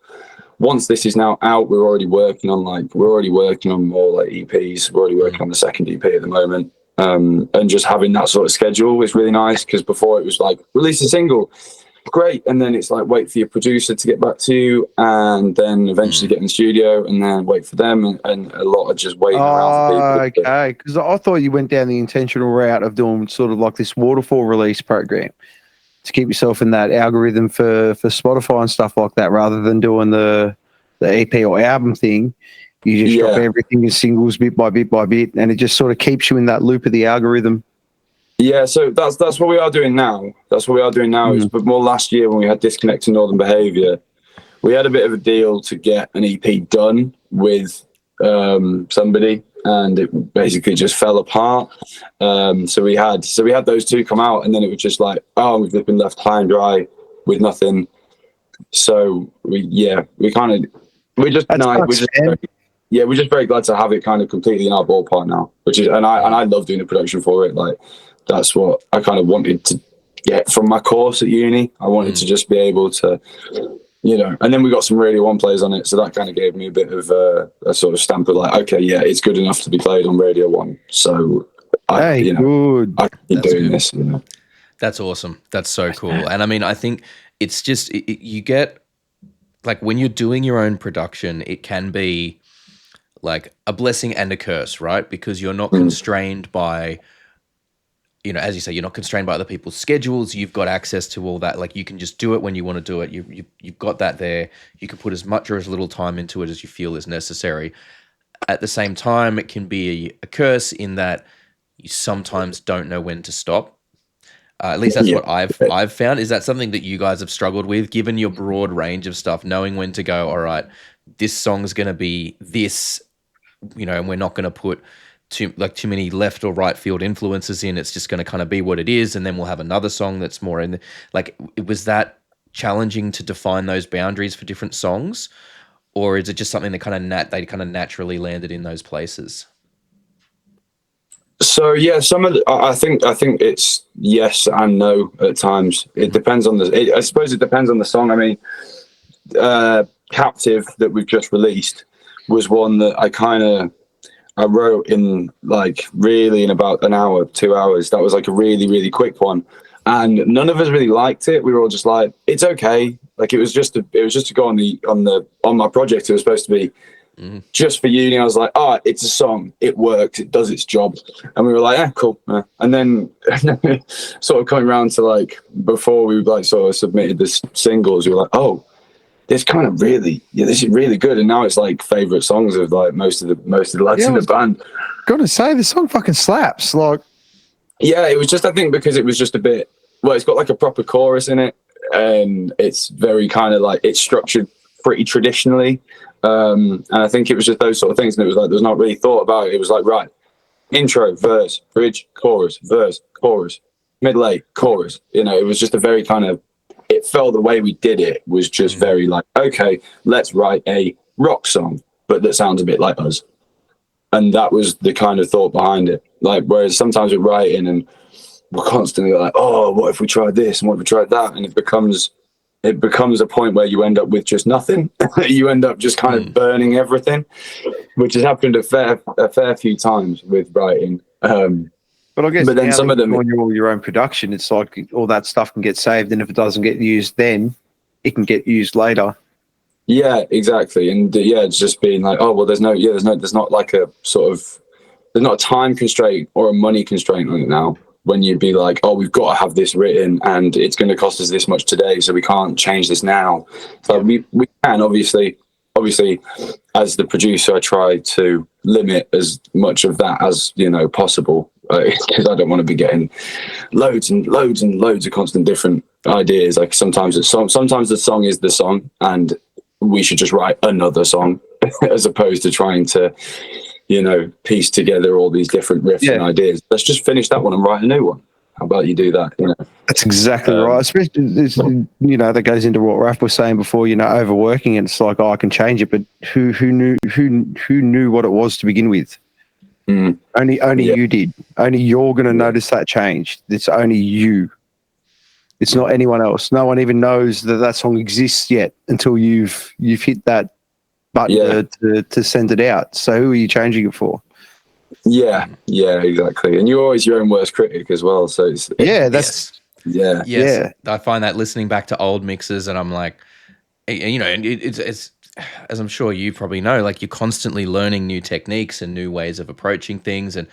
Once this is now out, we're already working on more like EPs. We're already working on the second EP at the moment. And just having that sort of schedule is really nice, because before it was like, release a single, great, and then it's like wait for your producer to get back to you, and then eventually get in the studio, and then wait for them, and a lot of just waiting around for people. Okay, because I thought you went down the intentional route of doing sort of like this waterfall release program to keep yourself in that algorithm for Spotify and stuff like that, rather than doing the EP or album thing. You just drop everything in singles bit by bit by bit, and it just sort of keeps you in that loop of the algorithm. Yeah, so that's what we are doing now. That's what we are doing now. But more last year when we had Disconnect and Northern Behaviour, we had a bit of a deal to get an EP done with somebody, and it basically just fell apart. So we had those two come out, and then it was just like, oh, we've been left high and dry with nothing. So we're just very glad to have it kind of completely in our ballpark now, and I love doing the production for it. Like, that's what I kind of wanted to get from my course at uni. I wanted to just be able to, and then we got some Radio 1 plays on it, so that kind of gave me a bit of a sort of stamp of like, okay, yeah, it's good enough to be played on Radio 1. So I keep doing this. That's awesome. That's so cool. And I mean, I think it's just you get, like, when you're doing your own production, it can be like a blessing and a curse, right? Because you're not constrained by, as you say, you're not constrained by other people's schedules. You've got access to all that. Like, you can just do it when you want to do it. You've got that there. You can put as much or as little time into it as you feel is necessary. At the same time, it can be a curse in that you sometimes don't know when to stop. At least that's what I've found. Is that something that you guys have struggled with, given your broad range of stuff, knowing when to go, all right, this song's going to be this, and we're not going to put too many left or right field influences in. It's just going to kind of be what it is, and then we'll have another song that's more in was that challenging to define those boundaries for different songs, or is it just something that they kind of naturally landed in those places? So yeah, some of the, I think it's yes and no at times. It depends on the. I suppose it depends on the song. I mean, "Captive" that we've just released was one that I wrote in like really in about an hour, 2 hours. That was like a really quick one, and none of us really liked it. We were all just like, it's okay. Like it was just to go on my project. It was supposed to be just for uni. I was like, it's a song. It works. It does its job. And we were like, cool. And then sort of coming around to like before we like sort of submitted the singles, we were like, oh, this kind of really, this is really good. And now it's like favorite songs of like most of the lads in the band. Gotta say, the song fucking slaps. Like, yeah, it was just, I think because it was just a bit, well, it's got like a proper chorus in it, and it's very kind of like, it's structured pretty traditionally. And I think it was just those sort of things, and it was like there's not really thought about it. It was like, right, intro, verse, bridge, chorus, verse, chorus, middle eight, chorus. You know, it was just a very kind of, it felt the way we did it was just very like, okay, let's write a rock song, but that sounds a bit like us. And that was the kind of thought behind it. Like, whereas sometimes we're writing and we're constantly like, oh, what if we tried this and what if we tried that? And it becomes a point where you end up with just nothing. You end up just kind of burning everything, which has happened a fair few times with writing. but I guess but then some of them, on your own production, it's like all that stuff can get saved, and if it doesn't get used then, it can get used later. yeah, exactly. And it's just being like, oh well, there's not like a sort of, there's not a time constraint or a money constraint on it now. When you'd be like, oh, we've got to have this written and it's going to cost us this much today, so we can't change this now. So we can obviously as the producer, I try to limit as much of that as possible, because I don't want to be getting loads and loads and loads of constant different ideas. Like sometimes the song is the song and we should just write another song as opposed to trying to piece together all these different riffs and ideas. Let's just finish that one and write a new one. How about you do that? That's exactly right. Especially this, that goes into what Raff was saying before. Overworking, and it's like, oh, I can change it, but who knew what it was to begin with? Only you did. Only you're going to notice that change. It's only you. It's not anyone else. No one even knows that song exists yet until you've hit that button to send it out. So who are you changing it for? Yeah, exactly. And you're always your own worst critic as well. So I find that listening back to old mixes, and I'm like, and it's as I'm sure you probably know, like you're constantly learning new techniques and new ways of approaching things. And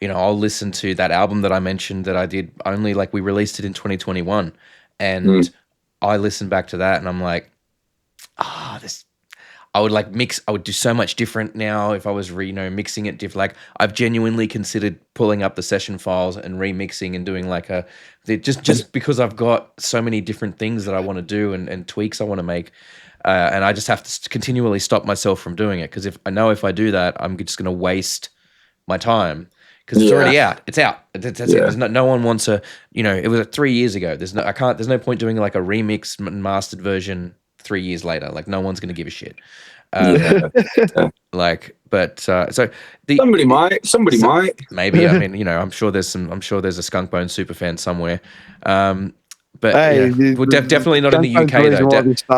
I'll listen to that album that I mentioned that I did only, like, we released it in 2021, and I listen back to that and I'm like, I would do so much different now if I was mixing it different. Like, I've genuinely considered pulling up the session files and remixing and doing like just because I've got so many different things that I want to do and tweaks I want to make. And I just have to continually stop myself from doing it, because if I do that, I'm just going to waste my time, because it's already out. It's out. That's it. There's no one wants a, it was 3 years ago. There's no point doing like a remix mastered version 3 years later. Like, no one's going to give a shit. Somebody might. Maybe. I mean, I'm sure there's a Skunk Bone super fan somewhere. Definitely not in the UK though.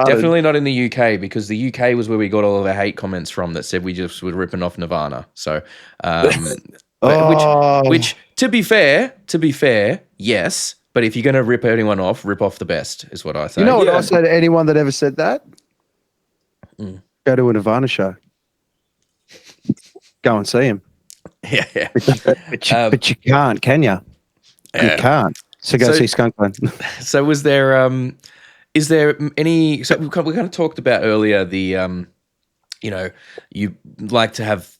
Definitely not in the UK, because the UK was where we got all of our hate comments from that said we just were ripping off Nirvana. So, which to be fair, yes. But if you're going to rip anyone off, rip off the best, is what I say. You know what I say to anyone that ever said that? Go to a Nirvana show. Go and see him. Yeah. But you can't, can you? You can't. So go see Skunkbone. So is there any, so we kind of talked about earlier the, you like to have,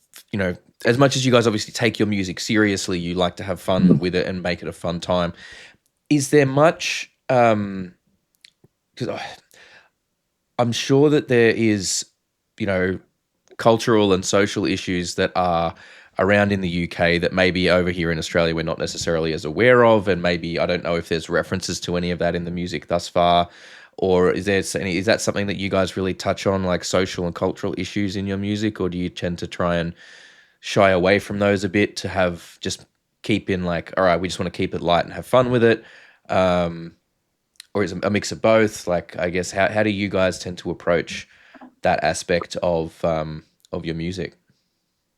as much as you guys obviously take your music seriously, you like to have fun with it and make it a fun time. Is there much, because I'm sure that there is, cultural and social issues that are around in the UK that maybe over here in Australia we're not necessarily as aware of, and maybe I don't know if there's references to any of that in the music thus far, or is that something that you guys really touch on, like social and cultural issues in your music, or do you tend to try and shy away from those a bit to have just keeping like, all right, we just want to keep it light and have fun with it, or is it a mix of both? Like, I guess how do you guys tend to approach that aspect of your music?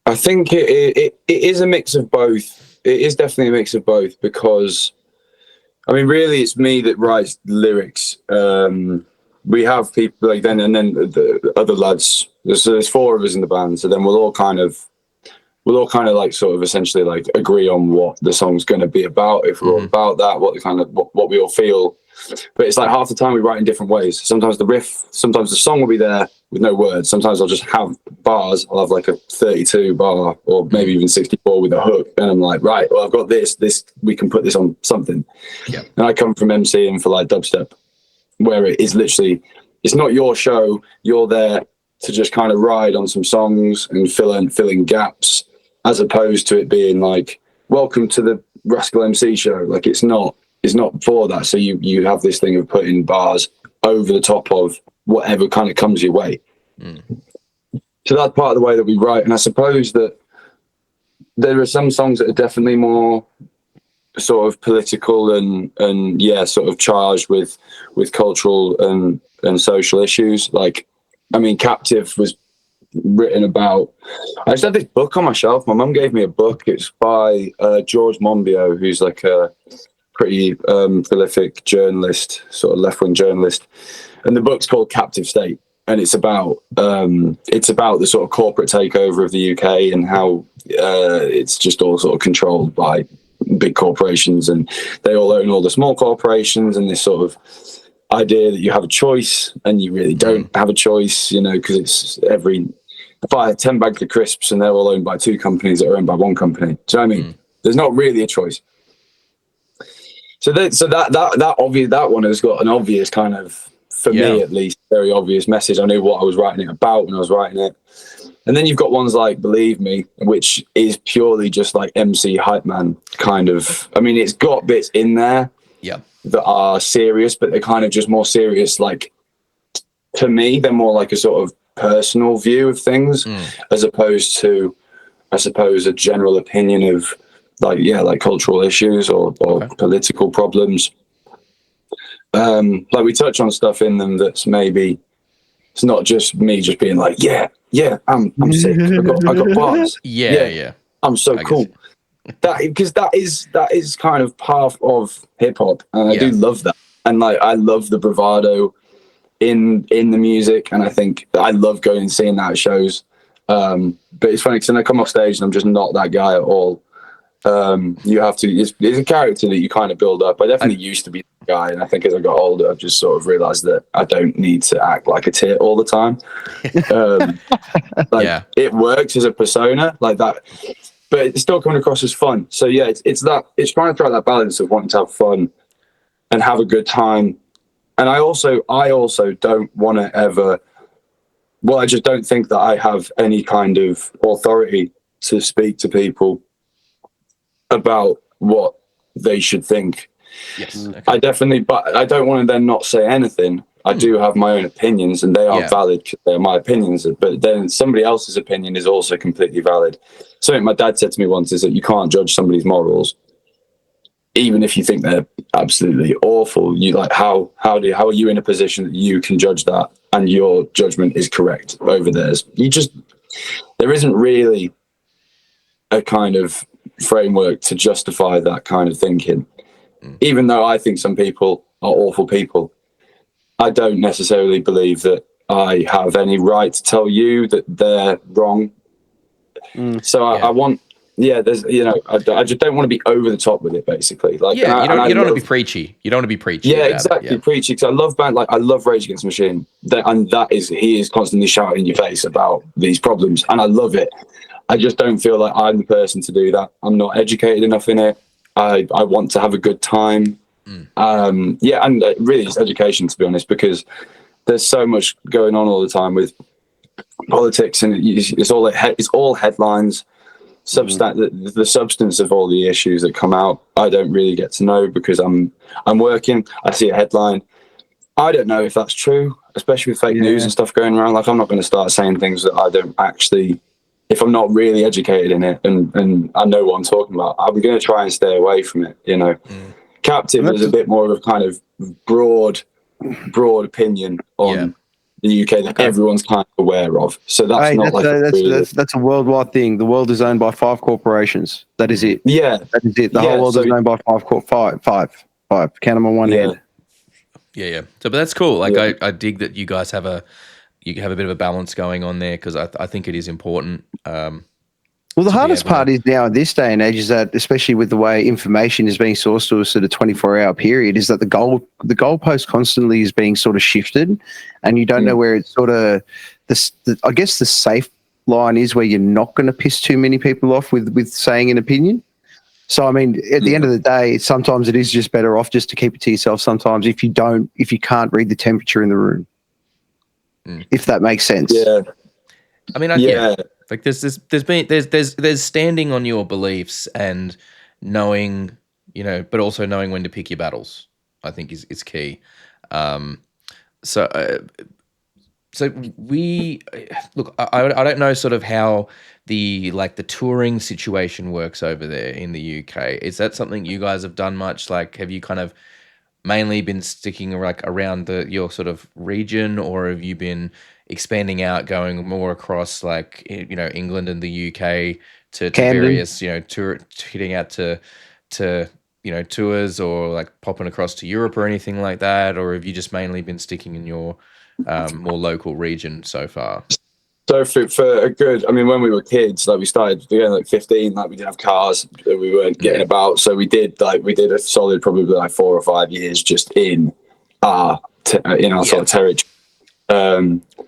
I think it is a mix of both. It is definitely a mix of both, because I mean, really, it's me that writes the lyrics. We have people like then the other lads. There's 4 of us in the band, so then we'll all kind of like sort of essentially like agree on what the song's going to be about. If we're all about that, what we all feel. But it's like half the time we write in different ways. Sometimes the riff, sometimes the song will be there with no words. Sometimes I'll just have bars. I'll have like a 32 bar or maybe even 64 with a hook. And I'm like, right, well, I've got this, we can put this on something. Yeah. And I come from MCing for like dubstep, where it is literally, it's not your show. You're there to just kind of ride on some songs and fill in gaps, as opposed to it being like, welcome to the Rascal MC show. Like it's not for that. So you have this thing of putting bars over the top of whatever kind of comes your way. So that's part of the way that we write. And I suppose that there are some songs that are definitely more sort of political and yeah, sort of charged with cultural and social issues. Like, I mean, Captive was written about, I just had this book on my shelf. My mum gave me a book. It's by George Monbiot, who's like a pretty prolific journalist, sort of left-wing journalist, and the book's called Captive State, and it's about the sort of corporate takeover of the UK and how it's just all sort of controlled by big corporations, and they all own all the small corporations, and this sort of idea that you have a choice and you really don't have a choice, you know, because it's if I had 10 bags of crisps and they're all owned by 2 companies that are owned by 1 company, do you know what I mean? There's not really a choice. So that one has got an obvious kind of, for me at least, very obvious message. I knew what I was writing it about when I was writing it. And then you've got ones like Believe Me, which is purely just like MC hype man kind of. I mean, it's got bits in there that are serious, but they're kind of just more serious. Like, to me, they're more like a sort of personal view of things, as opposed to, I suppose, a general opinion of like cultural issues or political problems. Like we touch on stuff in them that's maybe, it's not just me just being like, I'm sick. I got bars. Yeah. I'm so cool. Because that is kind of part of hip hop, and I do love that. And like I love the bravado in the music, and I think I love going and seeing that at shows. But it's funny because then I come off stage and I'm just not that guy at all. You have to, it's a character that you kind of build up. I definitely used to be that guy, and I think as I got older I've just sort of realized that I don't need to act like a tit all the time. It works as a persona like that, but it's still coming across as fun. So yeah, it's trying to strike that balance of wanting to have fun and have a good time. And I also don't want to ever, I just don't think that I have any kind of authority to speak to people about what they should think. Yes. Okay. I definitely, but I don't want to then not say anything. I do have my own opinions, and they are valid because they're my opinions. But then somebody else's opinion is also completely valid. Something my dad said to me once is that you can't judge somebody's morals, even if you think they're absolutely awful. You like how are you in a position that you can judge that and your judgment is correct over theirs? There isn't really a kind of framework to justify that kind of thinking. Even though I think some people are awful people, I don't necessarily believe that I have any right to tell you that they're wrong. So I want, there's, I just don't want to be over the top with it, basically. Like, you don't want to be preachy. You don't want to be preachy. Yeah, exactly, preachy. Because I love I love Rage Against the Machine, and he is constantly shouting in your face about these problems, and I love it. I just don't feel like I'm the person to do that. I'm not educated enough in it. I want to have a good time. And really it's education, to be honest, because there's so much going on all the time with politics, and it's all headlines. The substance of all the issues that come out, I don't really get to know because I'm working. I see a headline. I don't know if that's true, especially with fake news and stuff going around. Like, I'm not going to start saying things that I don't actually if I'm not really educated in it and I know what I'm talking about, I'm going to try and stay away from it. You know, Captive is a bit more of a kind of broad opinion on the UK that everyone's kind of aware of. So that's a worldwide thing. The world is owned by 5 corporations. That is it. Yeah, that is it. The whole world is owned by five. Count them on one hand. Yeah. So, but that's cool. Like, I dig that you guys have a bit of a balance going on there, because I think it is important. Well, the hardest part is now in this day and age is that, especially with the way information is being sourced to us at a 24-hour period, is that the goalpost constantly is being sort of shifted, and you don't know where it's sort of I guess the safe line is where you're not going to piss too many people off with saying an opinion. So, I mean, at the end of the day, sometimes it is just better off just to keep it to yourself. Sometimes if you can't read the temperature in the room, if that makes sense. Yeah. I mean, like there's standing on your beliefs and knowing, you know, but also knowing when to pick your battles, I think is key. So we look. I don't know sort of how the touring situation works over there in the UK. Is that something you guys have done much? Like, have you kind of mainly been sticking like around your sort of region, or have you been expanding out, going more across, like, you know, England and the UK to various, you know, hitting out to you know, tours, or like popping across to Europe or anything like that? Or have you just mainly been sticking in your more local region so far? So for a good, I mean, when we were kids, like we started again like 15, like we didn't have cars, we weren't getting about, so we did a solid probably like 4 or 5 years just in our sort of territory.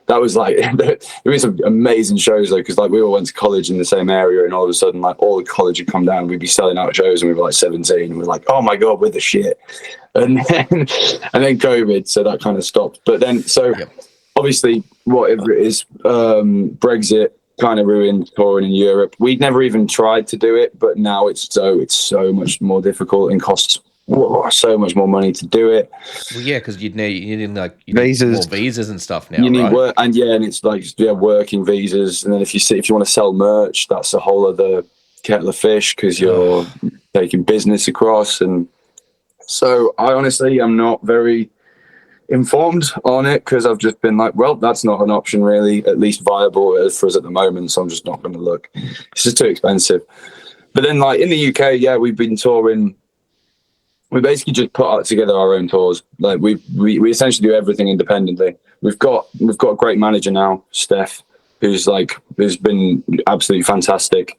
That was like there was some amazing shows though, because like we all went to college in the same area, and all of a sudden like all the college had come down, we'd be selling out shows, and we were like 17, and we were like, oh my god, we're the shit. And then COVID, so that kind of stopped. But then obviously, whatever it is, Brexit kind of ruined touring in Europe. We'd never even tried to do it, but now it's so much more difficult and costs so much more money to do it. Well, yeah, because you need visas, more visas and stuff now. You need work, and it's like working visas, and then if you want to sell merch, that's a whole other kettle of fish, because you're taking business across. And so I honestly am not very informed on it, because I've just been like, well, that's not an option really, at least viable for us at the moment, so I'm just not going to look. It's just too expensive. But then like in the UK, we've been touring. We basically just put together our own tours. Like we essentially do everything independently. We've got a great manager now, Steph, who's been absolutely fantastic.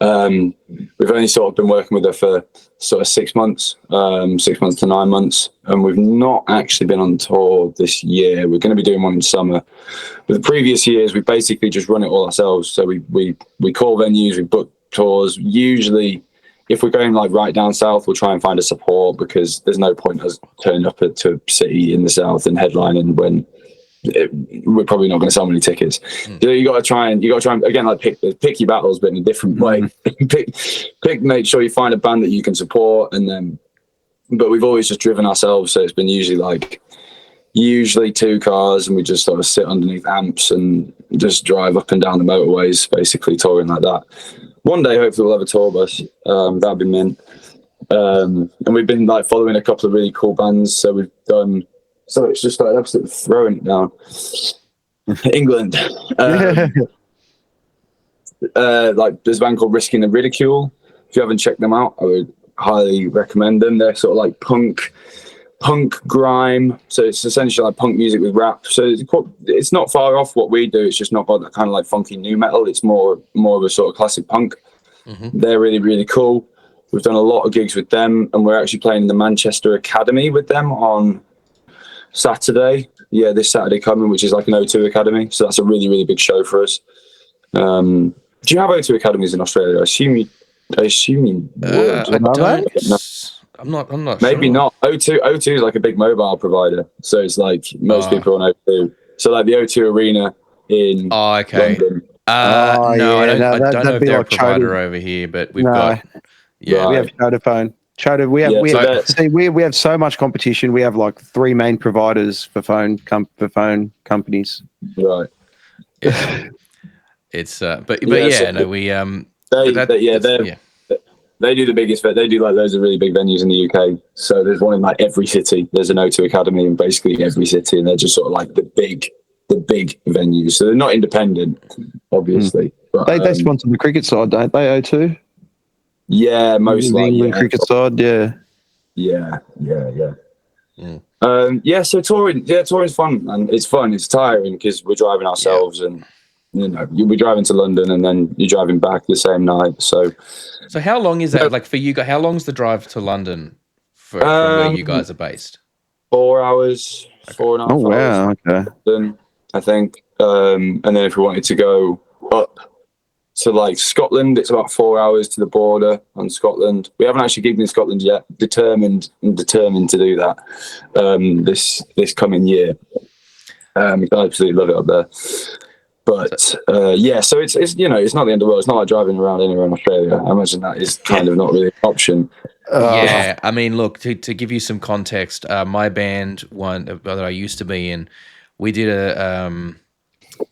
We've only sort of been working with her for sort of 6 months, 6 months to 9 months, and we've not actually been on tour this year. We're going to be doing one in summer. But the previous years, we basically just run it all ourselves. So we call venues, we book tours. Usually, if we're going like right down south, we'll try and find a support, because there's no point us turning up to a city in the south and headlining when we're probably not going to sell many tickets. So you got to try and again, like pick your battles, but in a different way. Make sure you find a band that you can support, but we've always just driven ourselves, so it's been usually 2 cars, and we just sort of sit underneath amps and just drive up and down the motorways, basically touring like that. One day, hopefully, we'll have a tour bus. That'd be mint. And we've been like following a couple of really cool bands. So we've done. So it's just like absolutely throwing it down. England. Like there's a band called Risking the Ridicule. If you haven't checked them out, I would highly recommend them. They're sort of like punk grime. So it's essentially like punk music with rap. So it's not far off what we do. It's just not got that kind of like funky new metal. It's more of a sort of classic punk. They're really, really cool. We've done a lot of gigs with them, and we're actually playing the Manchester Academy with them on Saturday. Yeah, this Saturday coming, which is like an O2 Academy. So that's a really, really big show for us. Do you have O2 Academies in Australia? I assume you would. I'm not Maybe sure. not. O2 is like a big mobile provider, so it's like most people on O2. So like the O2 Arena in London. I don't know if they're a provider over here, but we've got we have Vodafone. We have so much competition. We have like 3 main providers for phone companies. Right. It's but Yeah, yeah, so no, we they do the biggest. They do like loads of really big venues in the UK. So there's one in like every city. There's an O2 Academy in basically every city, and they're just sort of like the big venues. So they're not independent, obviously. But, They sponsor the cricket side, don't they? O2. Yeah, most the likely. England cricket side. Yeah. Yeah. So touring's fun, and it's fun. It's tiring because we're driving ourselves, and you'll be driving to London, and then you're driving back the same night. So how long is that? Like for you guys, how long's the drive to London from where you guys are based? 4 hours, Okay. 4.5 hours. Oh wow! Okay. London, I think, and then if we wanted to go up to like Scotland, it's about 4 hours to the border on Scotland. We haven't actually gigged in Scotland yet. Determined to do that this coming year. I absolutely love it up there. But so it's it's not the end of the world. It's not like driving around anywhere in Australia. I imagine that is kind of not really an option. Yeah, I mean, look, to give you some context, my band one that I used to be in, we did a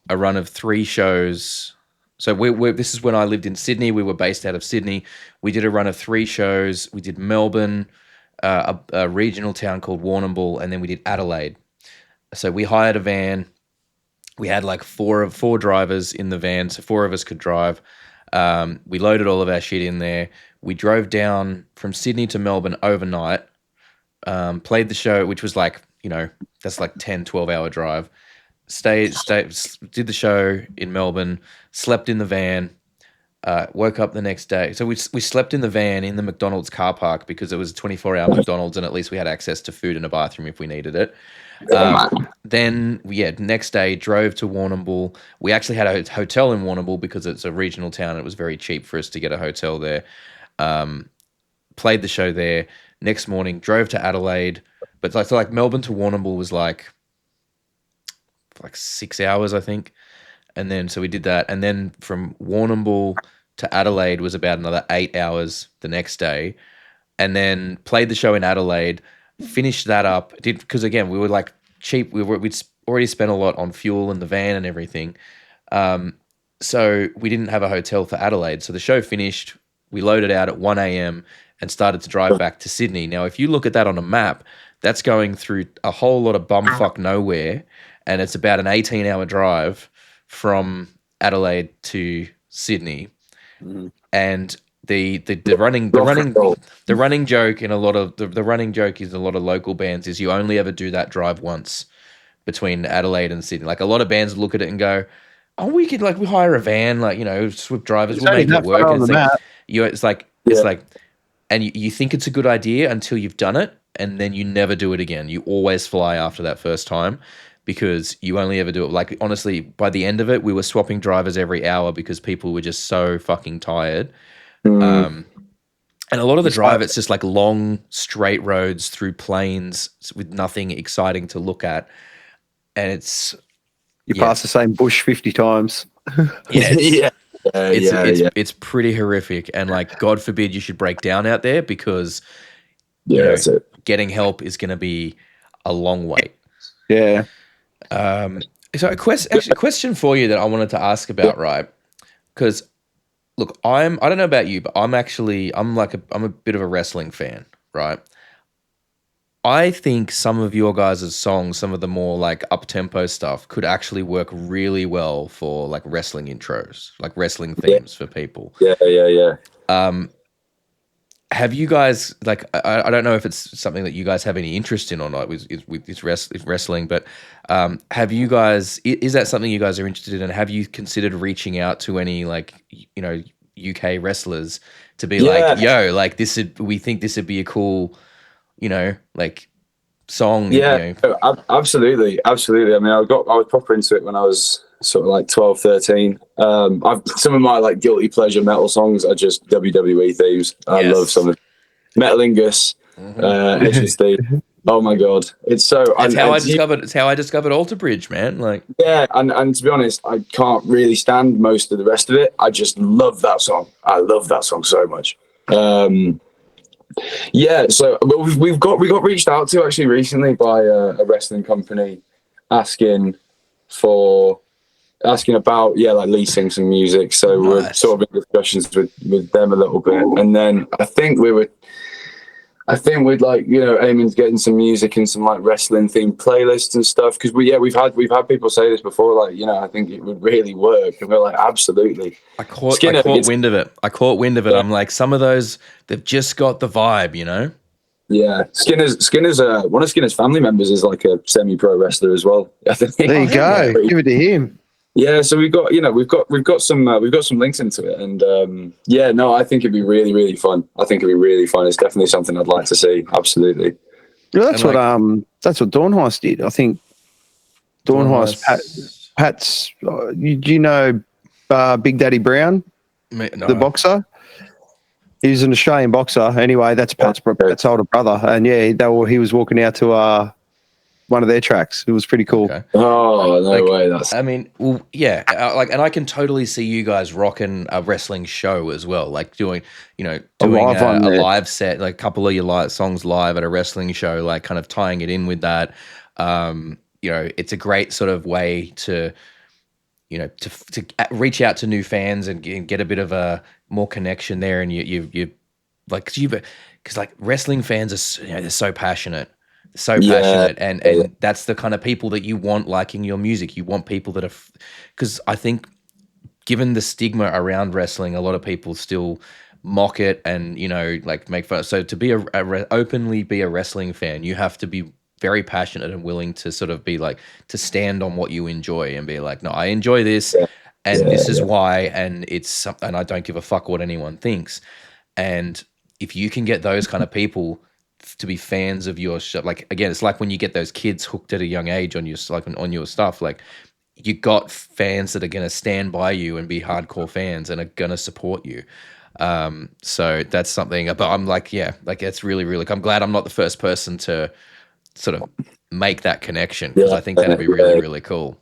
run of 3 shows. So this is when I lived in Sydney. We were based out of Sydney. We did a run of 3 shows. We did Melbourne, a regional town called Warrnambool, and then we did Adelaide. So we hired a van. We had like four drivers in the van, so 4 of us could drive. We loaded all of our shit in there. We drove down from Sydney to Melbourne overnight, played the show, which was like, that's like 10, 12-hour drive. Did the show in Melbourne, slept in the van, woke up the next day. So we slept in the van in the McDonald's car park because it was a 24-hour McDonald's, and at least we had access to food and a bathroom if we needed it. Then next day drove to Warrnambool. We actually had a hotel in Warrnambool because it's a regional town. And it was very cheap for us to get a hotel there. Played the show there. Next morning drove to Adelaide, but like Melbourne to Warrnambool was like 6 hours, I think. And then so we did that, and then from Warrnambool to Adelaide was about another 8 hours the next day, and then played the show in Adelaide. Finished that up, because again we were like cheap. We'd already spent a lot on fuel and the van and everything, so we didn't have a hotel for Adelaide. So the show finished. We loaded out at 1 a.m. and started to drive back to Sydney. Now, if you look at that on a map, that's going through a whole lot of bumfuck nowhere, and it's about an 18-hour drive from Adelaide to Sydney, and the running joke in a lot of the running joke is a lot of local bands is you only ever do that drive once between Adelaide and Sydney. Like a lot of bands look at it and go, "Oh, we hire a van, Swift drivers, we'll make it work." And it's like, and you think it's a good idea until you've done it, and then you never do it again. You always fly after that first time, because you only ever do it. Like, honestly, by the end of it, we were swapping drivers every hour because people were just so fucking tired. And a lot of the drive, it's just like long, straight roads through plains with nothing exciting to look at. And it's... You pass the same bush 50 times. It's pretty horrific. And like, God forbid you should break down out there, because that's it. Getting help is going to be a long wait. Yeah. So a question for you that I wanted to ask about, right? Because look, I don't know about you, but I'm a bit of a wrestling fan, right? I think some of your guys' songs, some of the more like up-tempo stuff, could actually work really well for like wrestling intros, like wrestling themes for people. Yeah. Have you guys, like, I don't know if it's something that you guys have any interest in or not with wrestling, but have you guys, is that something you guys are interested in? And have you considered reaching out to any, like, UK wrestlers to be like, yo, like we think this would be a cool, like song? Absolutely. I mean, I was proper into it when I was sort of like 12, 13. Some of my like guilty pleasure metal songs are just WWE themes. I love some of Metalingus, HSD. Oh my god, it's so. It's how I discovered Alter Bridge, man. Like, and to be honest, I can't really stand most of the rest of it. I just love that song. I love that song so much. So we got reached out to actually recently by a wrestling company asking for asking about like leasing some music. So we're sort of in discussions with them a little bit, and then I think we'd like aiming to getting some music and some like wrestling themed playlists and stuff, because we've had people say this before, like I think it would really work, and we're like, absolutely. I caught wind of it. Yeah. I'm like, some of those, they've just got the vibe, Yeah, Skinner's one of Skinner's family members is like a semi-pro wrestler as well. I think. There you go. Give it to him. Yeah, so we've got some links into it, and I think it'd be really, really fun. I think it'd be really fun. It's definitely something I'd like to see. Absolutely. Yeah, that's what Dornheist did. I think Dornheist, Pat's. Do you know Big Daddy Brown, the boxer? He's an Australian boxer. Anyway, that's Pat's older brother, and he was walking out to one of their tracks. It was pretty cool. Okay. Oh, no way. And I can totally see you guys rocking a wrestling show as well, like doing a live set, like a couple of your songs live at a wrestling show, like kind of tying it in with that. It's a great sort of way to to reach out to new fans and get a bit of a more connection there. And you like, because like wrestling fans are they're so passionate. Passionate, and that's the kind of people that you want liking your music. You want people that are, because I think, given the stigma around wrestling, a lot of people still mock it and like make fun. So to be openly be a wrestling fan, you have to be very passionate and willing to sort of be like, to stand on what you enjoy and be like, no, I enjoy this, and this is why, and it's something, and I don't give a fuck what anyone thinks. And if you can get those kind of people to be fans of your show, like, again, it's like when you get those kids hooked at a young age on your stuff, like, you got fans that are going to stand by you and be hardcore fans and are going to support you. So that's something, but I'm like, it's really, really, I'm glad I'm not the first person to sort of make that connection, because I think that'd be really, really cool.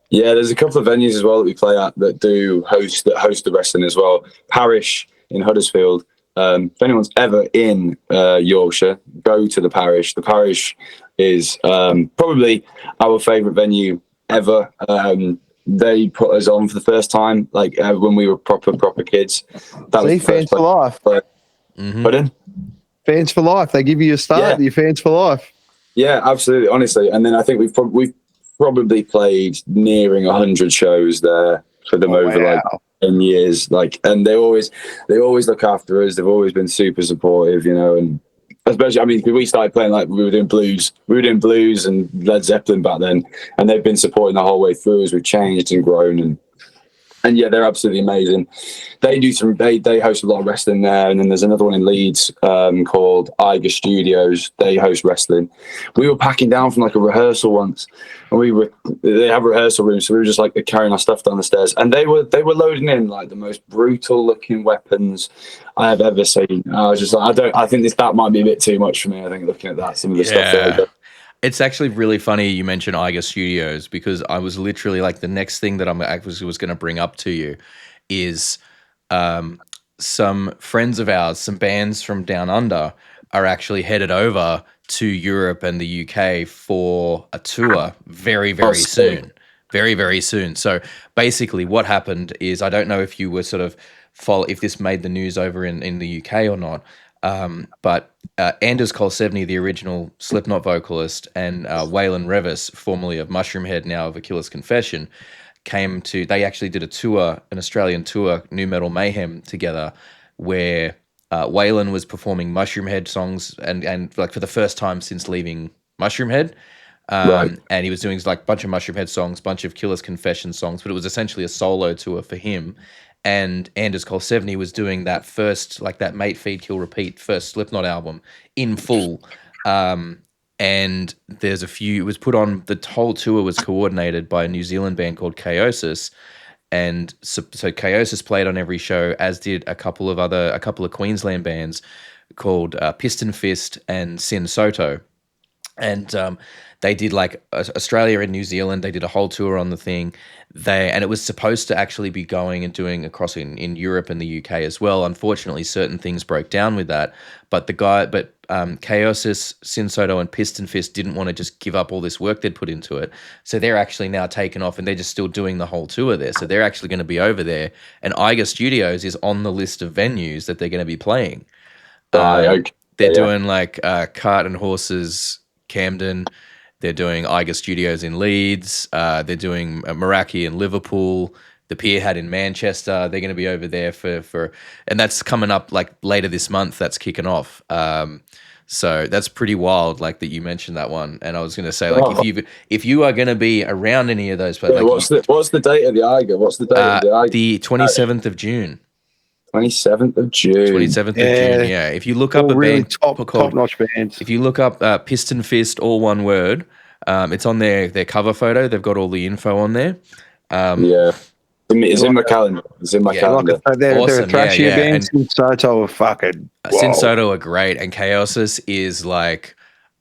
Yeah, there's a couple of venues as well that we play at that host the wrestling as well. Parish in Huddersfield. If anyone's ever in Yorkshire, go to the Parish. The Parish is probably our favourite venue ever. They put us on for the first time, like when we were proper kids. That was fans for life. Pardon? Fans for life. They give you a start. You're fans for life. Yeah, absolutely. Honestly, and then I think we've probably played nearing 100 shows there for them over 10 years, like, and they always look after us. They've always been super supportive, and especially, I mean, we started playing, like, we were doing blues and Led Zeppelin back then, and they've been supporting the whole way through as we've changed and grown, and yeah, they're absolutely amazing. They host a lot of wrestling there, and then there's another one in Leeds called Eiger Studios. They host wrestling. We were packing down from like a rehearsal once, and they have a rehearsal room, so we were just like carrying our stuff down the stairs, and they were loading in like the most brutal looking weapons I have ever seen. I was just like, I think that might be a bit too much for me. I think looking at that, some of the stuff there. It's actually really funny you mentioned Eiger Studios, because I was literally like, the next thing that I was going to bring up to you is some friends of ours, some bands from down under, are actually headed over to Europe and the UK for a tour very, very soon. Very, very soon. So basically what happened is, I don't know if you were sort of if this made the news over in the UK or not, but Anders Kolsevny, the original Slipknot vocalist, and Waylon Revis, formerly of Mushroomhead, now of Achilles Confession, they actually did an Australian tour, New Metal Mayhem, together, where Waylon was performing Mushroomhead songs and like for the first time since leaving Mushroomhead. And he was doing like a bunch of Mushroomhead songs, bunch of Killer's Confession songs, but it was essentially a solo tour for him. And Anders Kolsevny was doing that first, like that Mate, Feed, Kill, Repeat first Slipknot album in full. And there's it was put on, the whole tour was coordinated by a New Zealand band called Chaosis. And so Chaosis played on every show, as did a couple of Queensland bands called Piston Fist and Sin Soto. And they did like Australia and New Zealand. They did a whole tour on the thing. And it was supposed to actually be going and doing across in Europe and the UK as well. Unfortunately, certain things broke down with that. But Chaosis, Sinsodo, and Piston Fist didn't want to just give up all this work they'd put into it. So they're actually now taken off, and they're just still doing the whole tour there. So they're actually going to be over there. And Eiger Studios is on the list of venues that they're going to be playing. They're doing like Cart and Horses, Camden. They're doing Eiger Studios in Leeds. They're doing Meraki in Liverpool. The Pierhead in Manchester. They're going to be over there for, and that's coming up like later this month. That's kicking off. So that's pretty wild. Like that you mentioned that one, and I was going to say like if you are going to be around any of those, like, what's the date of the Eiger? What's the date of the Eiger? The 27th of June. 27th of June. 27th of June, yeah. If you look up a really band top-notch bands. If you look up Piston Fist, all one word, it's on their cover photo. They've got all the info on there. It's in my calendar. It's in my calendar. They're Awesome. a thrashy band. Sinsodo are fucking... Sinsodo are great, and Chaosis is like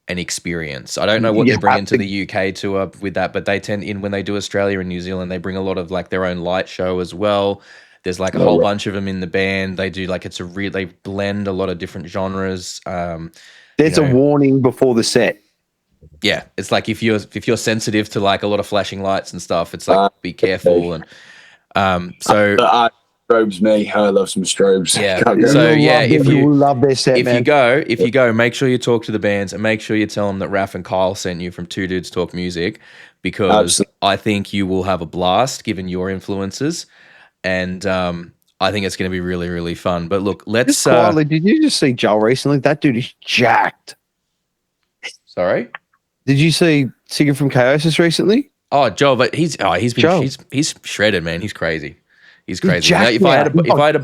an experience. I don't know what they bring into the UK tour with that, but they tend when they do Australia and New Zealand, they bring a lot of like their own light show as well. There's like a whole bunch of them in the band. They do like they blend a lot of different genres. There's a warning before the set. Yeah, it's like if you're sensitive to like a lot of flashing lights and stuff, it's like be careful. And strobes me. I love some strobes. Yeah. So yeah, if you love their set, if you go, make sure you talk to the bands and make sure you tell them that Raff and Kyle sent you from Two Dudes Talk Music, because I think you will have a blast given your influences. And I think it's going to be really, really fun. But look, let's... quietly, did you just see Joel recently? That dude is jacked. Sorry? Did you see Singer from Chaosis recently? Oh, Joel, but he's shredded, man. He's crazy. He's crazy. Now, if I had a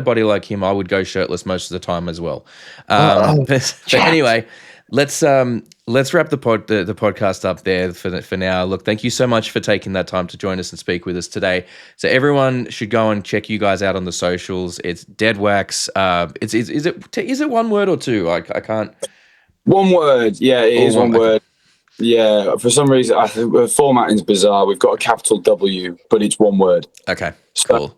body like him, I would go shirtless most of the time as well. But anyway, let's wrap the podcast up there for now. Look, thank you so much for taking that time to join us and speak with us today. So everyone should go and check you guys out on the socials. It's Deadwax. Is it one word or two? I can't. One word. Yeah, it is one word. Yeah, for some reason, I think the formatting's bizarre. We've got a capital W, but it's one word. Okay, cool.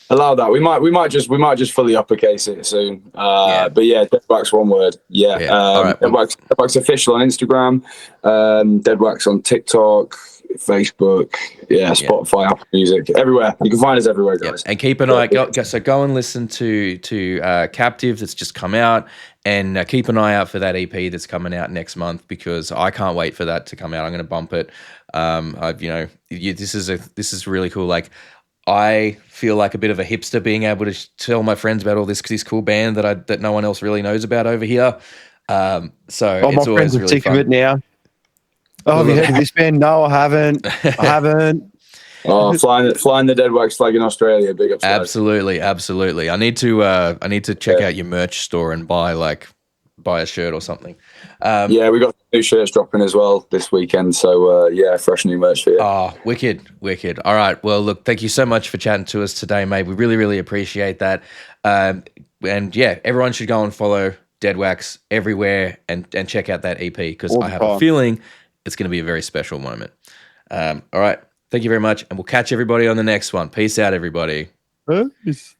Allow that. We might just fully uppercase it soon. But yeah, Deadwax one word. Yeah. All right. Deadwax official on Instagram. Deadwax on TikTok, Facebook. Yeah, Spotify, Apple Music, everywhere. You can find us everywhere, guys. And keep an eye. Go and listen to Captive that's just come out, and keep an eye out for that EP that's coming out next month, because I can't wait for that to come out. I'm going to bump it. This is really cool. Like, I feel like a bit of a hipster being able to tell my friends about all this cool band that no one else really knows about over here. So it's my friends always are really sick fun. of it now. Oh, have you heard of this band? No, I haven't. Oh, flying the Deadwax flag in Australia, big up. Absolutely. I need to check out your merch store and buy a shirt or something. Yeah, we got new shirts dropping as well this weekend. So fresh new merch for you. Oh, wicked. All right. Well, look, thank you so much for chatting to us today, mate. We really, really appreciate that. And yeah, everyone should go and follow Deadwax everywhere and check out that EP, because I have a feeling it's going to be a very special moment. All right. Thank you very much. And we'll catch everybody on the next one. Peace out, everybody. Peace.